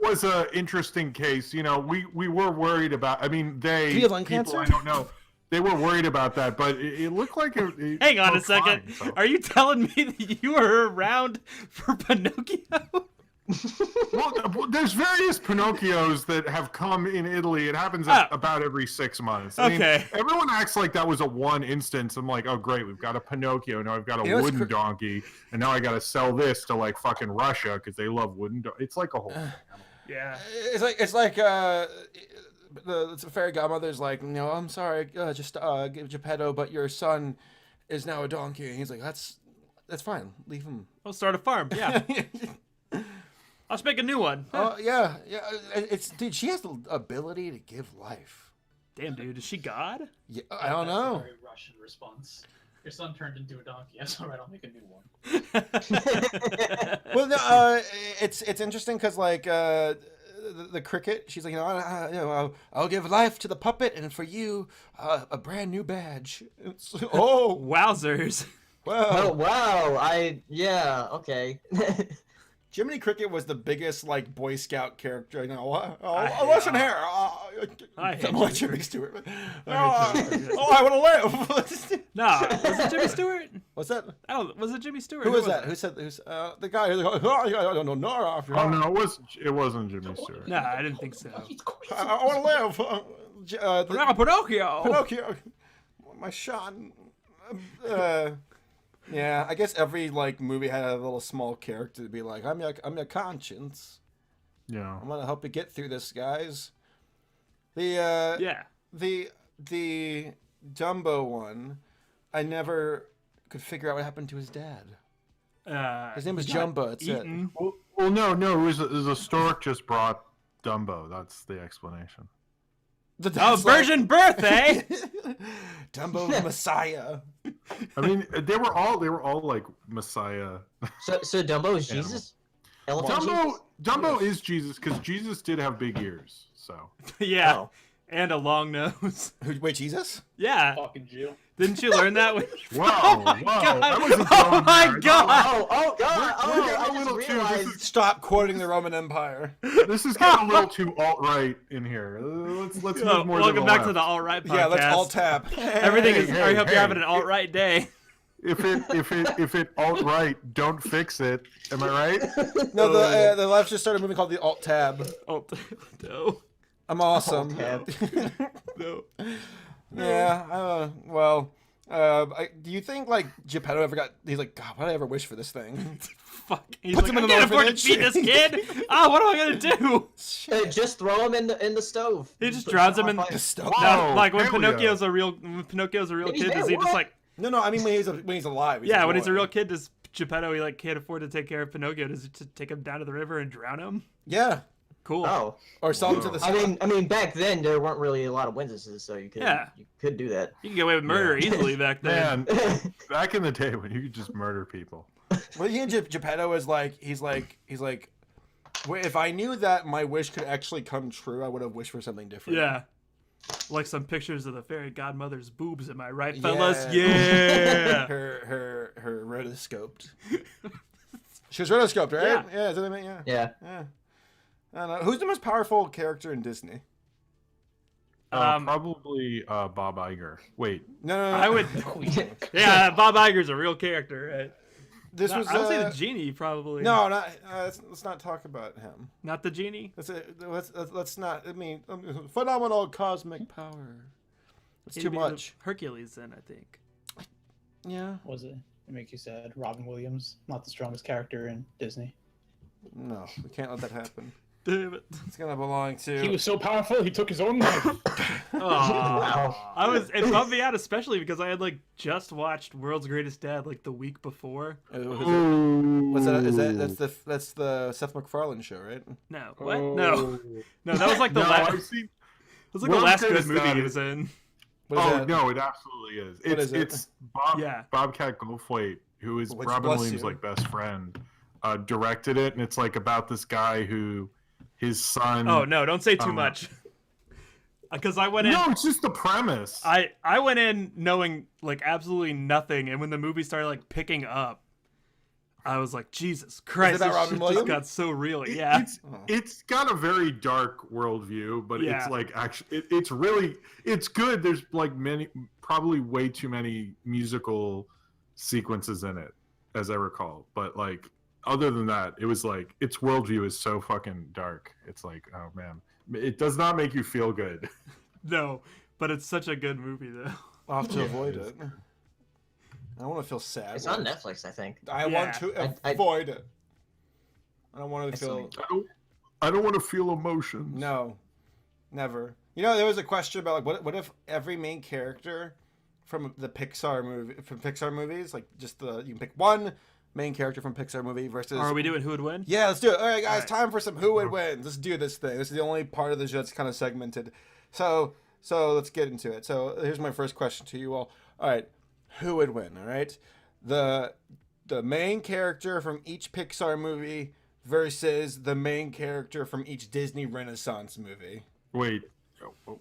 was a interesting case. You know, we were worried about. I mean, Did he have lung people cancer? I don't know. They were worried about that, but it looked like it Hang on a looked second. fine, so. Are you telling me that you were around for Pinocchio? Well, there's various Pinocchios that have come in Italy. It happens Oh. about every 6 months. I mean, Okay. everyone acts like that was a one instance. I'm like, oh great, we've got a Pinocchio. Now I've got a You know what's wooden donkey, and now I got to sell this to like fucking Russia because they love wooden. It's like a whole. Yeah. It's like the fairy godmother's like, no, I'm sorry, just give Geppetto, but your son is now a donkey. And he's like, that's fine, leave him. I'll start a farm. Yeah. I'll just make a new one. Oh yeah. It's dude. She has the ability to give life. Damn, dude. Is she God? Yeah, I don't That's a know. very Russian response. Your son turned into a donkey. That's all right. I'll make a new one. Well, no, it's interesting because like the cricket, she's like, I'll give life to the puppet, and for you, a brand new badge. Oh, Wowzers. Oh Whoa. wow! Yeah. Okay. Jiminy Cricket was the biggest like Boy Scout character. You know, I- listen here. I hate I'm Jiminy Jimmy Stewart. I hate Jimmy Stewart. I want to live. No, was it Jimmy Stewart? What's that? I don't. Was it Jimmy Stewart? Who was that? Who said? Who's the guy? Who's like, oh, I don't know. Oh no, it wasn't Jimmy Stewart. No, I didn't think so. He's crazy. I want to live. Pinocchio. Pinocchio. My shot. Yeah, I guess every like movie had a little small character to be like, I'm your conscience. Yeah. I'm gonna help you get through this, guys. The Yeah. the Dumbo one, I never could figure out what happened to his dad. His name was he got Jumbo. That's it. eaten. Well, no, it was a stork just brought Dumbo. That's the explanation. Oh, virgin birth, eh? Dumbo the Messiah. I mean, they were all like Messiah. So Dumbo is Jesus. Elephant Jesus? Dumbo is Jesus because Jesus did have big ears. So Yeah. Oh. And a long nose. Wait, Jesus? Yeah. Fucking Jew. Didn't you learn that? When... whoa, Oh my whoa, god! I wasn't Oh going my there. god! Oh God! We're Oh, getting I a just little too- realized. Stop quoting the Roman Empire. This is getting a little too alt right in here. Let's move Oh, more welcome to the back left. to the All Right podcast. Yeah, let's all tap. Everything is. I hope hey. you're having an All Right day. If it alt right, don't fix it. Am I right? No, the left just started a movie called the Alt Tab. Oh no. I'm awesome. Alt No. Yeah. Do you think like Geppetto ever got? He's like, God, why did I ever wish for this thing? Fuck. He's Puts like, him I in can't an afford to orphanage. feed this kid. Ah, what am I gonna do? Just throw him in the stove. He just drowns him in Fire. The stove. Wow. No, like when hell yeah. Pinocchio's a real He's kid, there, does he just what? like No. I mean when he's alive. yeah, when he's a real kid, does Geppetto he like can't afford to take care of Pinocchio? Does he just take him down to the river and drown him? Yeah. Cool. Oh, Or sell him to the. I mean, back then there weren't really a lot of witnesses, so you could do that. You can get away with murder easily back then. Man, back in the day when you could just murder people. Well, he and Geppetto is like he's like, "Wait, if I knew that my wish could actually come true, I would have wished for something different. Yeah. Like some pictures of the fairy godmother's boobs, am I right, fellas? Yeah. Yeah. her rotoscoped. She was rotoscoped, right? Yeah. Yeah, is that what I meant? Yeah. Yeah. I don't know. Who's the most powerful character in Disney? Probably Bob Iger. Wait, No. I would. Yeah, Bob Iger's a real character. Right? This No, was. I would say the genie probably. No, not. Let's not talk about him. Not the genie. Let's not. I mean, phenomenal cosmic power. It's too It'd be much. Hercules, then I think. Yeah. Was it? It makes you sad. Robin Williams, not the strongest character in Disney. No, we can't let that happen. Damn it. It's gonna belong to. He was so powerful, he took his own life. Aw. It bummed me out, especially because I had like just watched World's Greatest Dad like the week before. What's that? Is that that's the Seth MacFarlane show, right? No, what? No, that was like the no, last. I've seen. It was like the World's last good Greatest movie Dad he is- was in. What is Oh that? no, it absolutely is. What is it? It's Yeah. Bobcat Goldthwait, who is Which Robin bless Williams' you. like best friend, directed it, and it's like about this guy who his son. Oh no! Don't say too Um, much. Because I went in. No, it's just the premise. I went in knowing like absolutely nothing, and when the movie started like picking up, I was like, Jesus Christ! about This Robin shit Williams? just got so real. Yeah. It's got a very dark worldview, but Yeah. it's like actually it's good. There's like probably way too many musical sequences in it, as I recall. But like other than that, it was like its worldview is so fucking dark. It's like, oh man, it does not make you feel good. No, but it's such a good movie though. I'll have to avoid it. I want to feel sad. It's on Netflix, I think. I Yeah. want to I- avoid it. I don't want to still feel. I don't want to feel emotions. No, never. You know, there was a question about like, what if every main character from the Pixar movies, like just you can pick one main character from Pixar movie versus. Or are we doing Who Would Win? Yeah, let's do it. All right, guys, All right. time for some Who Would Win. Let's do this thing. This is the only part of the show that's kind of segmented. So let's get into it. So here's my first question to you all. All right, who would win? All right, the main character from each Pixar movie versus the main character from each Disney Renaissance movie. Wait,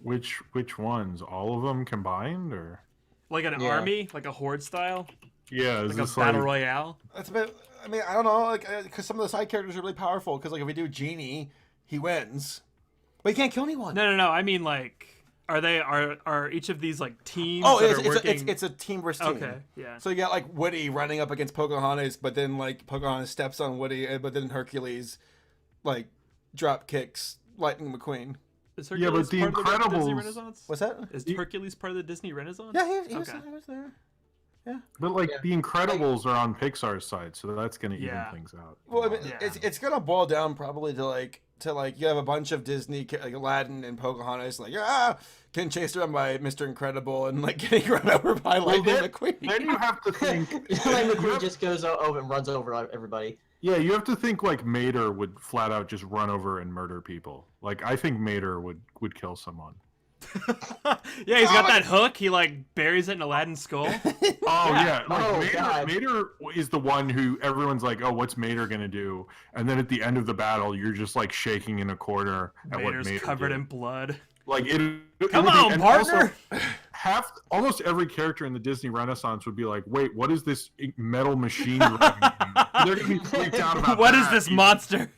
which ones? All of them combined, or? Like an Yeah. army, like a horde style. Yeah, Like a battle royale. That's a bit. I mean, I don't know, like, because some of the side characters are really powerful. Because like if we do Genie, he wins, but he can't kill anyone. No. I mean, like, are each of these like teams? Oh, that are working... it's a team versus team. Okay, yeah. So you got like Woody running up against Pocahontas, but then like Pocahontas steps on Woody, but then Hercules, like, drop kicks Lightning McQueen. Is Hercules but the part of the Disney Incredibles- Renaissance? What's that? Is Hercules part of the Disney Renaissance? Yeah, he was there. But like Yeah. the Incredibles are on Pixar's side, so that's gonna even Yeah. things out. Well, I mean, Yeah. it's gonna boil down probably to like you have a bunch of Disney like Aladdin and Pocahontas like getting chased around by Mr. Incredible and like getting run over by Lightning McQueen. Then you have to think. Lightning McQueen just goes over and runs over everybody. Yeah, you have to think like Mater would flat out just run over and murder people. Like I think Mater would kill someone. Yeah, he's got that hook. He like buries it in Aladdin's skull. Oh yeah, like Oh, God. Mater is the one who everyone's like, oh, what's Mater gonna do? And then at the end of the battle, you're just like shaking in a corner at what Mater's Mater covered did. in blood. Like it. Come would be- on, and partner. Also, almost every character in the Disney Renaissance would be like, wait, what is this metal machine? They're gonna be freaked out about What is that. this monster?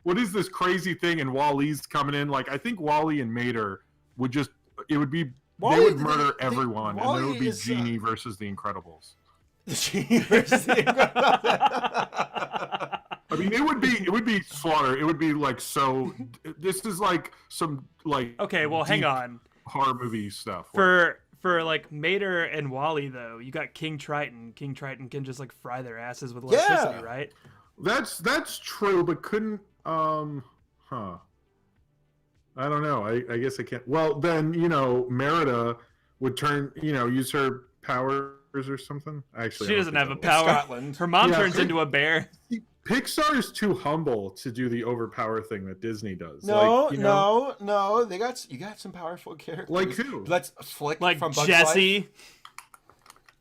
What is this crazy thing? And Wally's coming in. Like I think Wally and Mater would just. It would be. They would murder everyone, and then it would be Genie versus the Incredibles. The Genie versus the Incredible. I mean, it would be slaughter. It would be like so. This is like some like. Okay, well, hang deep on. Horror movie stuff. For like Mater and Wally though, you got King Triton. King Triton can just like fry their asses with electricity, right? That's true, but couldn't I don't know. I guess I can't. Well, then Merida would use her powers or something. Actually, She I don't doesn't think have a that power. Scotland. Her mom Yeah, turns into a bear. would- Pixar is too humble to do the overpower thing that Disney does. No, Like, no. You got some powerful characters. Like who? Let's Flick Like from Bugs Life. Jesse.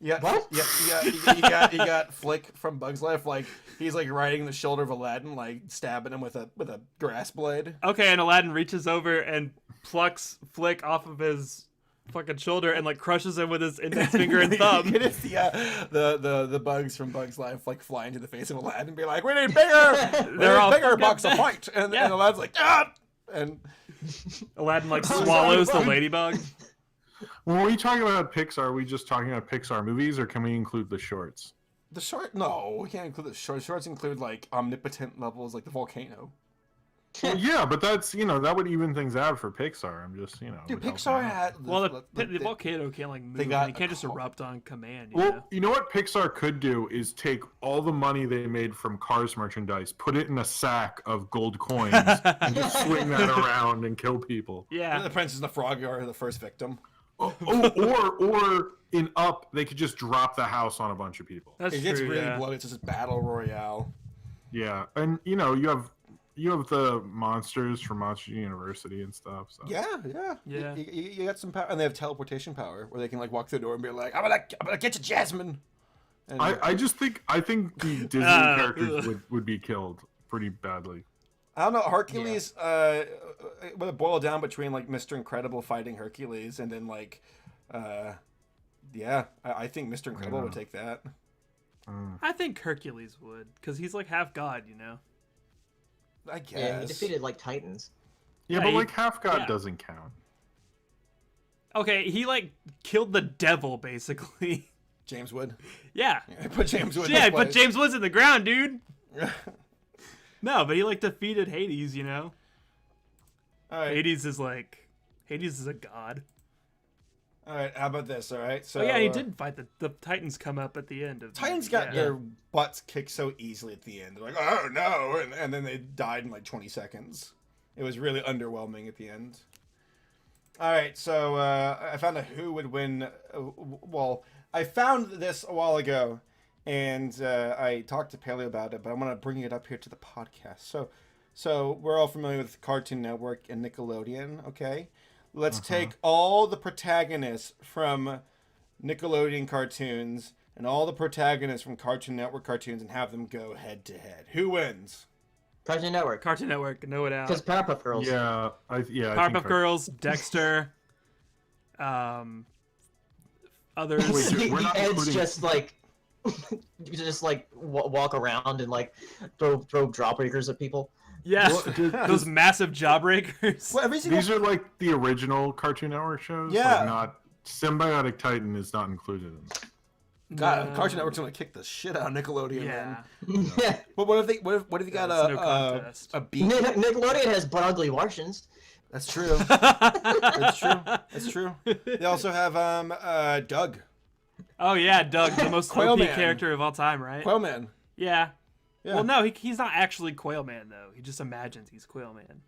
Yeah, What? Yeah, you got Flick from Bugs Life. Like he's like riding the shoulder of Aladdin, like stabbing him with a grass blade. Okay, and Aladdin reaches over and plucks Flick off of his fucking shoulder and like crushes him with his index finger and thumb. It is the bugs from Bugs Life like fly into the face of Aladdin and be like, "We need bigger, They're all bigger fucking bugs to dead. fight." And Yeah. Aladdin's like, "Ah!" And Aladdin like Oh, swallows the sorry. ladybug. When we talk about Pixar, are we just talking about Pixar movies, or can we include the shorts? the short, no, we can't include the shorts. Shorts include like omnipotent levels, like the volcano. Well, yeah, but that's that would even things out for Pixar. I'm just Dude, would help Pixar them out. had Well, the volcano can't like move. got It can't a just call. erupt on command. Well, you know what Pixar could do is take all the money they made from Cars merchandise, put it in a sack of gold coins, and just swing that around and kill people. Yeah. The Princess and the Frog are the first victim. Or in Up, they could just drop the house on a bunch of people. That's It true. gets really yeah. bloody. It's just a battle royale. Yeah, and you have the monsters from Monster University and stuff. So. Yeah. Yeah. You got some power, and they have teleportation power where they can like walk through the door and be like, I'm gonna get you, Jasmine." And I think the Disney characters would be killed pretty badly. I don't know, Hercules. Would it boil down between like Mr. Incredible fighting Hercules, and then like, I think Mr. Incredible would take that. I think Hercules would, because he's like half god, I guess. Yeah, he defeated like Titans. Yeah, Yeah, but he- like half god yeah. doesn't count. Okay, he like killed the devil basically. James Wood. Yeah. I put James Wood. in Yeah, his but place. James Woods in the ground, dude. No, but he like defeated Hades, All right. Hades is a god. All right. How about this? All right. So Oh yeah, he did fight the Titans come up at the end of Titans the, got yeah. their butts kicked so easily at the end. They're like, "Oh no!" and then they died in like 20 seconds. It was really underwhelming at the end. All right, so I found out who would win. Well, I found this a while ago, and I talked to Paleo about it, but I'm gonna bring it up here to the podcast. So we're all familiar with Cartoon Network and Nickelodeon. Okay, let's take all the protagonists from Nickelodeon cartoons and all the protagonists from Cartoon Network cartoons and have them go head to head. Who wins? Cartoon Network. Cartoon Network, no doubt. Because Powerpuff Girls. Yeah, I Powerpuff think Girls, Dexter, others. Wait, we're not Ed's including- just like You just like walk around and like throw jawbreakers at people. Yeah, Well, those massive jawbreakers. Well, every single These are like the original Cartoon Network shows. Yeah. Like not Symbiotic Titan is not included in this. God, No. Cartoon Network's gonna kick the shit out of Nickelodeon. Yeah, Man. Yeah. But what if you got That's no contest. a beat? Nickelodeon has butt ugly Martians. That's true. It's true. It's true. They also have Doug, Oh yeah, Doug, the most Quail OP Man. character of all time, right? Quailman. Yeah. Yeah. Well, no, he's not actually Quail Man though. He just imagines he's Quail Man.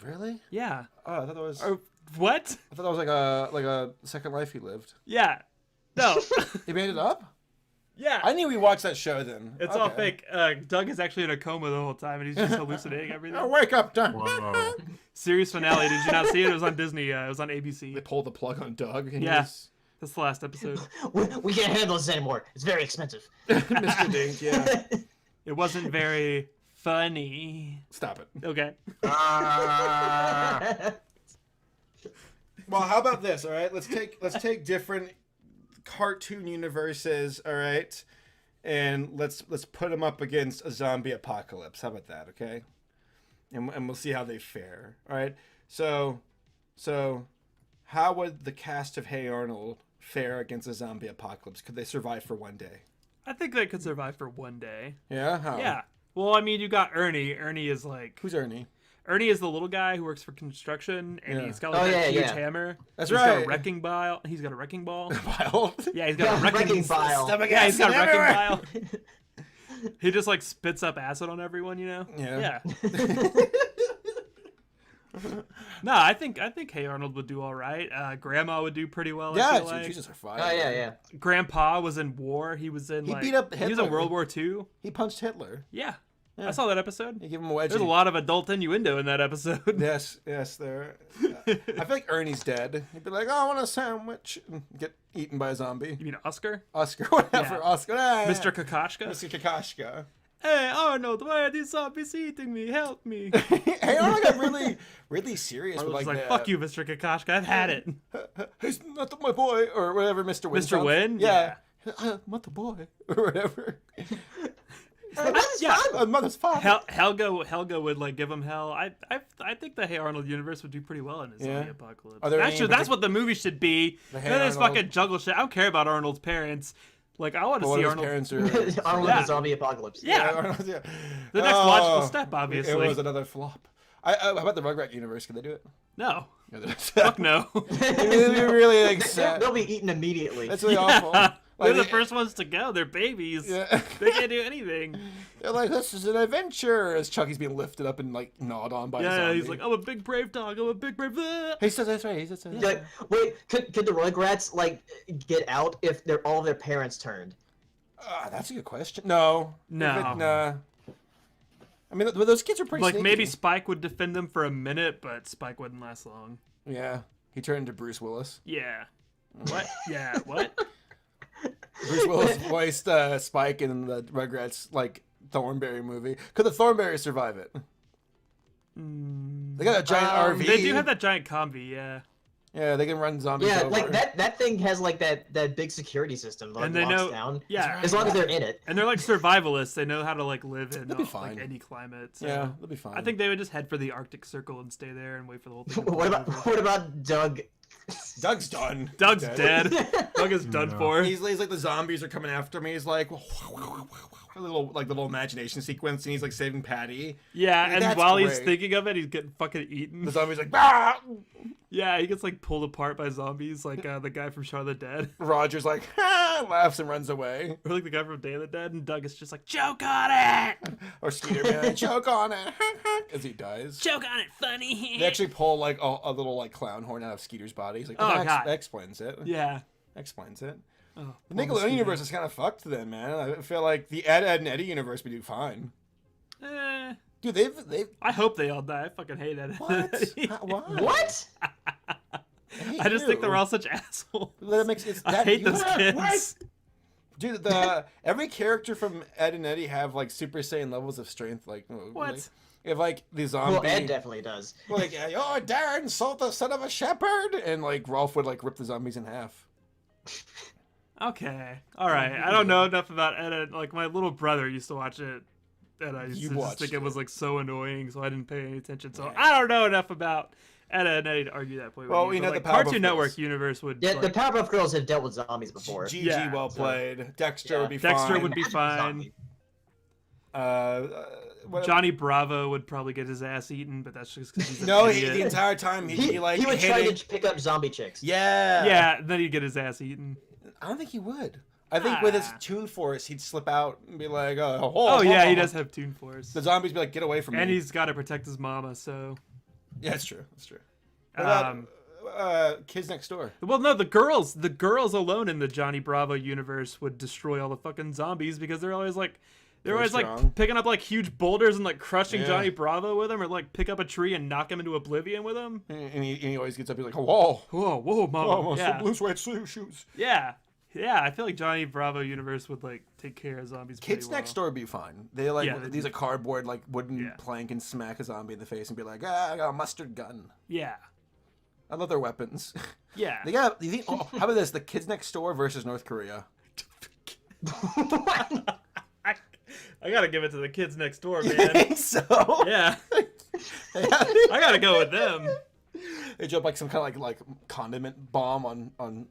Really? Yeah. Oh, I thought that was. Or what? I thought that was like a second life he lived. Yeah. No. He made it up. Yeah. I knew we watched that show then. It's all Okay. fake. Doug is actually in a coma the whole time, and he's just hallucinating everything. Oh, wake up, Doug. Whoa. Series finale. Did you not see it? It was on Disney. It was on They ABC. pulled the plug on Doug. And Yeah. he's That's the last episode. We can't handle this anymore. It's very expensive. Mr. Dink. Yeah. It wasn't very funny. Stop it. Okay. Ah! Well, how about this? All right, let's take different cartoon universes. All right, and let's put them up against a zombie apocalypse. How about that? Okay, and we'll see how they fare. All right. So how would the cast of Hey Arnold fare against a zombie apocalypse? Could they survive for one day? I think they could survive for one day. Yeah. How? Yeah. Well, I mean, you got Ernie. Ernie is like Who's Ernie? Ernie is the little guy who works for construction, and Yeah. he's got like Oh, that yeah, huge yeah. hammer. That's He's got right. a wrecking bile. He's got a wrecking ball. Bile. Yeah, he's got a Wrecking bile. Stomach Yeah, he's got a acid wrecking everywhere. bile. He just like spits up acid on everyone, you know? Yeah. No, I think Hey Arnold would do all right. Grandma would do pretty well. I Yeah, feel like. she's just a fire. Oh yeah. Grandpa was in war. He was in He like beat up he was in Hitler. World War II. He punched Hitler. Yeah. Yeah. I saw that episode. You give him a wedgie. There's a lot of adult innuendo in that episode. Yes, there. I feel like Ernie's dead. He'd be like, "Oh, I want a sandwich," and get eaten by a zombie. You mean Oscar? Oscar, whatever. Yeah. Oscar, Mr. Kakashka? Mr. Kakashka. Hey Arnold, why are these zombies eating me? Help me. Hey, Arnold got really serious with Arnold's like, like, fuck you, Mr. Kakashka. I've had it. He's not my boy, or whatever, Mr. Win. Mr. Win? Yeah. Not the boy, or whatever. Yeah. Mother's father. Helga would like give him hell. I think the Hey Arnold universe would do pretty well in a zombie Yeah. apocalypse. Are there any Actually, that's what the movie should be. The Hey None of this Arnold- fucking juggle shit. I don't care about Arnold's parents. Like I want But to what see if his Arnold. parents are? Arnold Yeah. in the zombie apocalypse. Yeah. Arnold, yeah. The next logical Oh, step, obviously. It was another flop. How about the Rugrat universe? Can they do it? No. Yeah, Fuck no. It'd be really like sad. They'll be eaten immediately. That's really Yeah. awful. They're the Like, first ones to go. They're babies. Yeah. They can't do anything. They're like, this is an adventure. As Chucky's being lifted up and like gnawed on by a Yeah, zombie. he's like, I'm a big brave dog. I'm a big brave. He says that's right. He says that's You're right. like, wait, could the Rugrats like get out if all of their parents turned? That's a good question. No. No. Nah. I mean, those kids are pretty Like sneaky. maybe Spike would defend them for a minute, but Spike wouldn't last long. Yeah. He turned into Bruce Willis. Yeah. What? Yeah. What? Bruce Willis voiced Spike in the Rugrats like Thornberry movie. Could the Thornberries survive it? They got a giant RV. They do have that giant combi, yeah. Yeah, they can run zombies Yeah, over. like that thing has like that big security system that And they locks know, down. yeah. As long as they're in it. And they're like survivalists. They know how to like live in They'll be fine. like any climate. So Yeah, they'll be fine. I think they would just head for the Arctic Circle and stay there and wait for the whole thing. to What blow about over. what about Doug? Doug's done. Doug's dead. Doug is done No. for. He's like the zombies are coming after me. He's like a little imagination sequence, and he's like saving Patty. Yeah, and That's while he's great. thinking of it, he's getting fucking eaten. The zombie's like, bah! Yeah, he gets like pulled apart by zombies, like the guy from Shaun of the Dead, Roger's like, ha! Laughs and runs away. or like the guy from Day of the Dead, and Doug is just like, "Choke on it, Or Skeeter Man, choke on it, as he dies. choke on it, funny." They actually pull like a little like clown horn out of Skeeter's body. He's like, Oh, that God. explains it. Yeah. Explains it. Oh, The Nickelodeon universe is kind of fucked then, man. I feel like the Ed, and Eddie universe would do fine. Eh, Dude, they've I hope they all die. I fucking hate it. what? Why? What? I just think they're all such assholes. That makes it's I that hate you- those kids. What? Dude, every character from Ed and Eddie have like Super Saiyan levels of strength. Like What? Like, if like the zombie, Well, Ed definitely does. like oh Darren, sold the son of a shepherd, and like Rolf would like rip the zombies in half. Okay. All right. I don't know enough about Ed, Ed. Like, my little brother used to watch it, and I used You to just watched think it it. was, like, so annoying, so I didn't pay any attention. So Right. I don't know enough about Ed, Ed, and Eddie to argue that point Well, with we you. know But, the like, Powerpuff Cartoon Network Girls. universe would, Yeah, like, the Powerpuff Girls have dealt with zombies before. GG, Yeah, well so- played. Dexter Yeah. would be Dexter fine. would be Imagine a fine. zombie. What- Johnny Bravo would probably get his ass eaten, but that's just because he's an No, idiot. the entire time he'd be like he would try hitting. to pick up zombie chicks. Yeah. Yeah, then he'd get his ass eaten. I don't think he would. I think with his Ah. Toon Force, he'd slip out and be like, Oh, yeah, he does have Toon Force. The zombies be like, get away from And me. he's got to protect his mama, so... Yeah, that's true. That's true. What about Um, Kids Next Door? Well, no, the girls alone in the Johnny Bravo universe would destroy all the fucking zombies because they're always like Very strong. picking up like huge boulders and like crushing Yeah. Johnny Bravo with them, or like pick up a tree and knock him into oblivion with them. And he always gets up and he's like, whoa. Whoa, mama! Oh, yeah. blue suede shoes. yeah. I feel like Johnny Bravo universe would like take care of zombies. Kids pretty Next well. Door would be fine. They like Yeah, they these do. a cardboard like wooden Yeah. plank and smack a zombie in the face and be like, I got a mustard gun. Yeah, I love their weapons. yeah. They got. How about this? The Kids Next Door versus North Korea. I gotta give it to the kids next door, You man. think so? Yeah, I gotta go with them. They drop like some kind of like condiment bomb on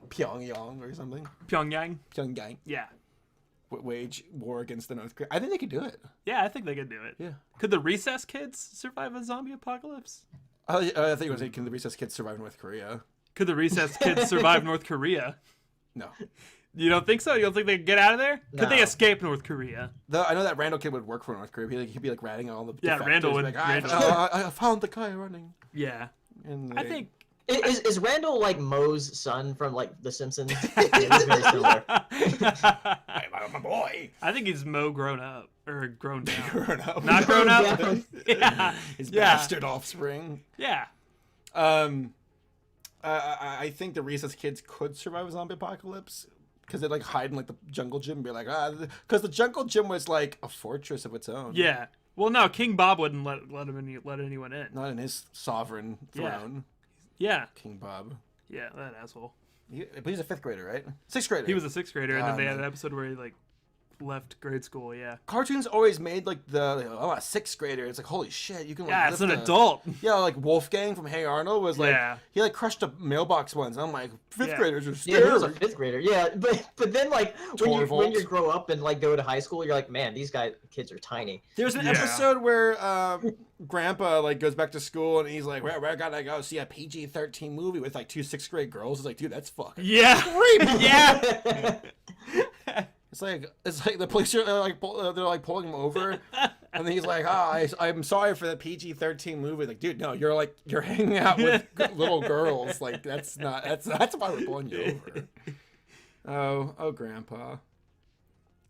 Pyongyang or something. Pyongyang. Pyongyang. Yeah, Wage war against the North Korea. I think they could do it. yeah. I think they could do it. Yeah. Could the Recess kids survive a zombie apocalypse? I think it was like, can the Recess Kids survive North Korea? Could the Recess kids survive North Korea? No. You don't think so? You don't think they could get out of there? Could they No. escape North Korea? Though I know that Randall kid would work for North Korea. He'd be like ratting all the Yeah, defectors, Randall would- Like, Randall- I found the guy running. Yeah. And I they- think. Is Randall like Moe's son from like The Simpsons? Yeah, he's very similar. I'm a boy. I think he's Mo grown up or grown down. Grown up. Not grown up. Yeah. Yeah. His Yeah. bastard offspring. Yeah. I think the Recess Kids could survive a zombie apocalypse because they like hide in like the jungle gym and be like, because the jungle gym was like a fortress of its own. Yeah. Well, no, King Bob wouldn't let anyone in. Not in his sovereign Yeah. throne. Yeah. King Bob. Yeah, that asshole. But he's a 5th grader, right? 6th grader. He was a 6th grader, and then God, they had man. an episode where he like left grade school. Yeah. Cartoons always made like I'm a 6th grader. It's like holy shit, you can like Yeah, it's an lift a- adult. Yeah, like Wolfgang from Hey Arnold was like he like crushed a mailbox once. And I'm like 5th Yeah. graders are Yeah, he was a scary. 5th grader. Yeah, but then like when Torvald. you grow up and like go to high school, you're like, man, these kids are tiny. There's an Yeah. episode where Grandpa like goes back to school and he's like, "Where gotta I go see a PG-13 movie with like 2 6th grade girls?" It's like, dude, that's fucking. Yeah. Yeah. It's like the police are they're like pulling him over, and then he's like, I'm sorry for the PG-13 movie." Like, dude, no, you're hanging out with little girls. Like that's why we're pulling you over. Oh, Grandpa.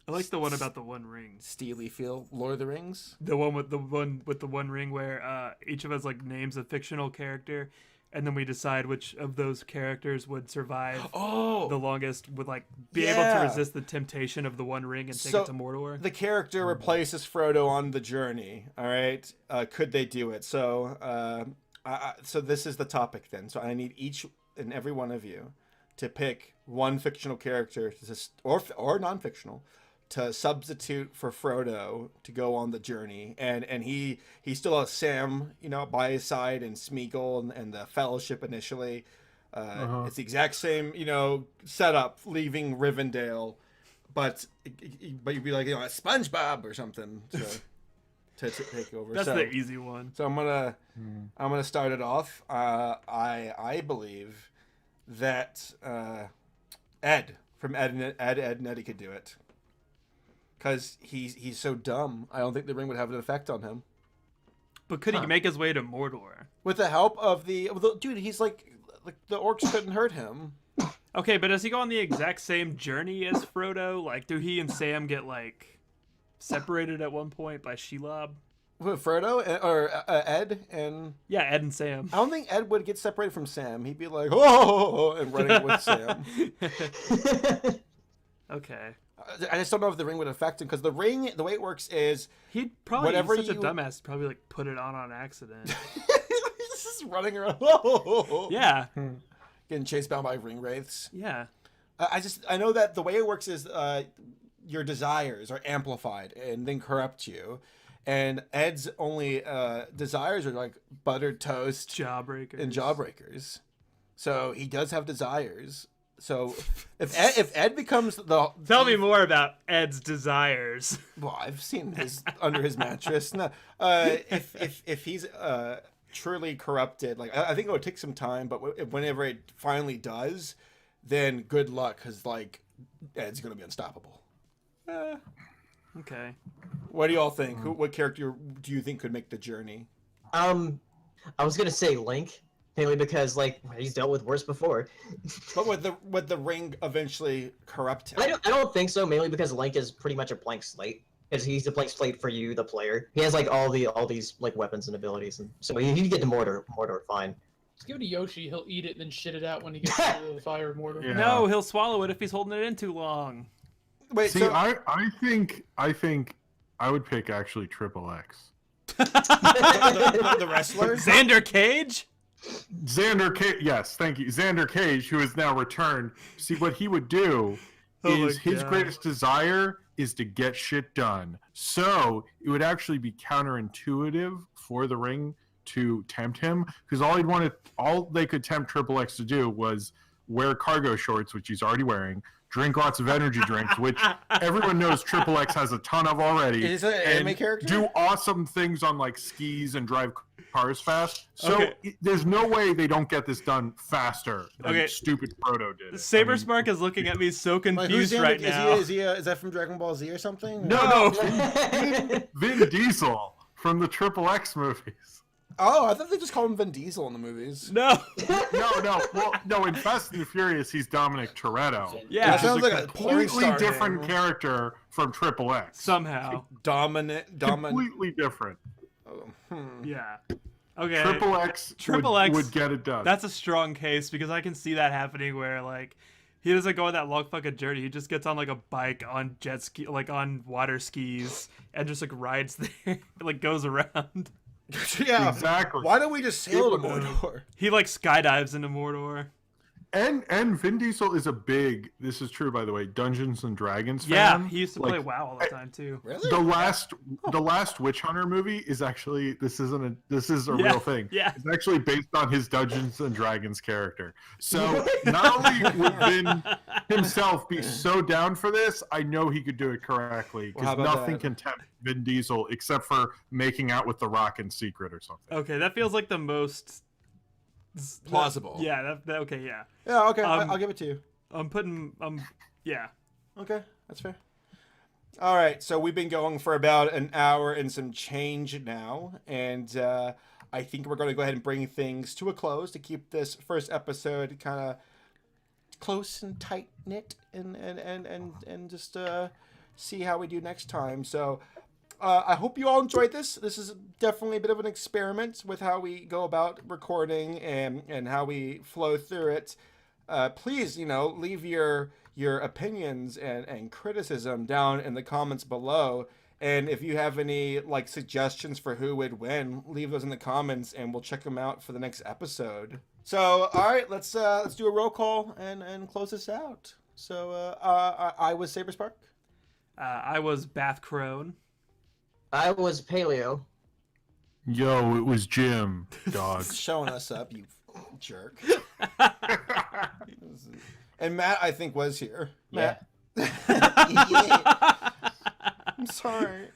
I like the one about the One Ring. Steely Feel, Lord of the Rings. The one with the one ring where each of us like names a fictional character, and then we decide which of those characters would survive Oh, the longest, would like be able Yeah. to resist the temptation of the One Ring and take So- it to Mordor. the character replaces Frodo on the journey. All right, could they do it? So, so this is the topic then. So I need each and every one of you to pick one fictional character, or non-fictional, to substitute for Frodo to go on the journey, and he still has Sam, by his side, and Smeagol and the Fellowship initially. It's the exact same, setup leaving Rivendell, but you'd be like, a SpongeBob or something to take over. That's so, the easy one. So I'm gonna start it off. I believe that Ed from Ed and Eddie could do it. Because he's so dumb, I don't think the ring would have an effect on him. But could he make his way to Mordor? With the help of the dude, he's like the orcs couldn't hurt him. Okay, but does he go on the exact same journey as Frodo? Like, do he and Sam get like separated at one point by Shelob? With Frodo or Ed and Yeah, Ed and Sam. I don't think Ed would get separated from Sam. He'd be like, oh, and running with Sam. Okay. I just don't know if the ring would affect him because the ring, the way it works is He'd probably Whatever he's such you- a dumbass. Probably like put it on accident. he's just running around. Yeah, Getting chased down by ring wraiths. yeah. I know that the way it works is your desires are amplified and then corrupt you, and Ed's only desires are like buttered toast Jawbreakers. and jawbreakers. So he does have desires. So if Ed becomes the Tell me more about Ed's desires. well, I've seen his under his mattress. No, if he's truly corrupted, like I think it would take some time, but whenever it finally does, then good luck, because like Ed's gonna be unstoppable. Okay. What do y'all think? What character do you think could make the journey? I was gonna say Link, mainly because like he's dealt with worse before. But would the ring eventually corrupt him? I don't think so, mainly because Link is pretty much a blank slate. Because he's a blank slate for you, the player. He has like all these like weapons and abilities, and so he get to Mordor fine. Just give it to Yoshi. He'll eat it and then shit it out when he gets to the fire of Mordor. Yeah. No, he'll swallow it if he's holding it in too long. Wait, See, so I think I would pick actually Triple X. the wrestler? Xander Cage? Xander Cage, yes, thank you. Xander Cage, who has now returned. See, what he would do Oh my is his God. greatest desire is to get shit done. So it would actually be counterintuitive for the ring to tempt him, because all they could tempt Triple X to do was wear cargo shorts, which he's already wearing, drink lots of energy drinks, which everyone knows Triple X has a ton of already. Is it an anime character? Do awesome things on like skis and drive cars fast. So Okay. there's no way they don't get this done faster than Okay. stupid Proto did. it. Saberspark is looking at me so Like, who's confused Xander- right now. Is that from Dragon Ball Z or something? No, No. Vin Diesel from the Triple X movies. Oh, I thought they just called him Vin Diesel in the movies. No. No. In Fast and the Furious, he's Dominic Toretto. Yeah. That sounds like a porn Completely star different name. character from Triple X. Somehow. Dominant. Completely different. Yeah. Okay. Triple X would get it done. That's a strong case, because I can see that happening where like he doesn't go on that long fucking journey. He just gets on like a bike on jet ski, like on water skis, and just like rides there, like goes around. Yeah. Exactly. Why don't we just sail to Mordor? He like skydives into Mordor. And Vin Diesel is a big, this is true by the way, Dungeons and Dragons fan. Yeah, he used to Like, play WoW all the time too. Really? The last Witch Hunter movie is actually this is a real thing. Yeah. It's actually based on his Dungeons and Dragons character. So not only would Vin himself be so down for this, I know he could do it correctly, Well, how because about nothing that? can tempt Vin Diesel except for making out with The Rock in secret or something. Okay, that feels like the most Plausible. Yeah. Okay. Yeah. Yeah, okay. Um, I'll give it to you. I'm putting. Yeah. Okay, that's fair. All right, so we've been going for about an hour and some change now, and I think we're going to go ahead and bring things to a close to keep this first episode kind of close and tight knit, and just see how we do next time. So I hope you all enjoyed this. This is definitely a bit of an experiment with how we go about recording and how we flow through it. Please, leave your opinions and criticism down in the comments below. And if you have any like suggestions for who would win, leave those in the comments and we'll check them out for the next episode. So, all right, let's do a roll call and close this out. So, I was Saberspark. I was Bath Crone. I was Paleo. Yo, it was Jim, dog. Showing us up, you jerk. And Matt, I think, was here. Yeah. Matt. I'm sorry.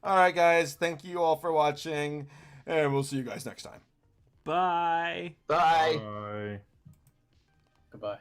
All right, guys. Thank you all for watching, and we'll see you guys next time. Bye. Bye. Bye. Goodbye.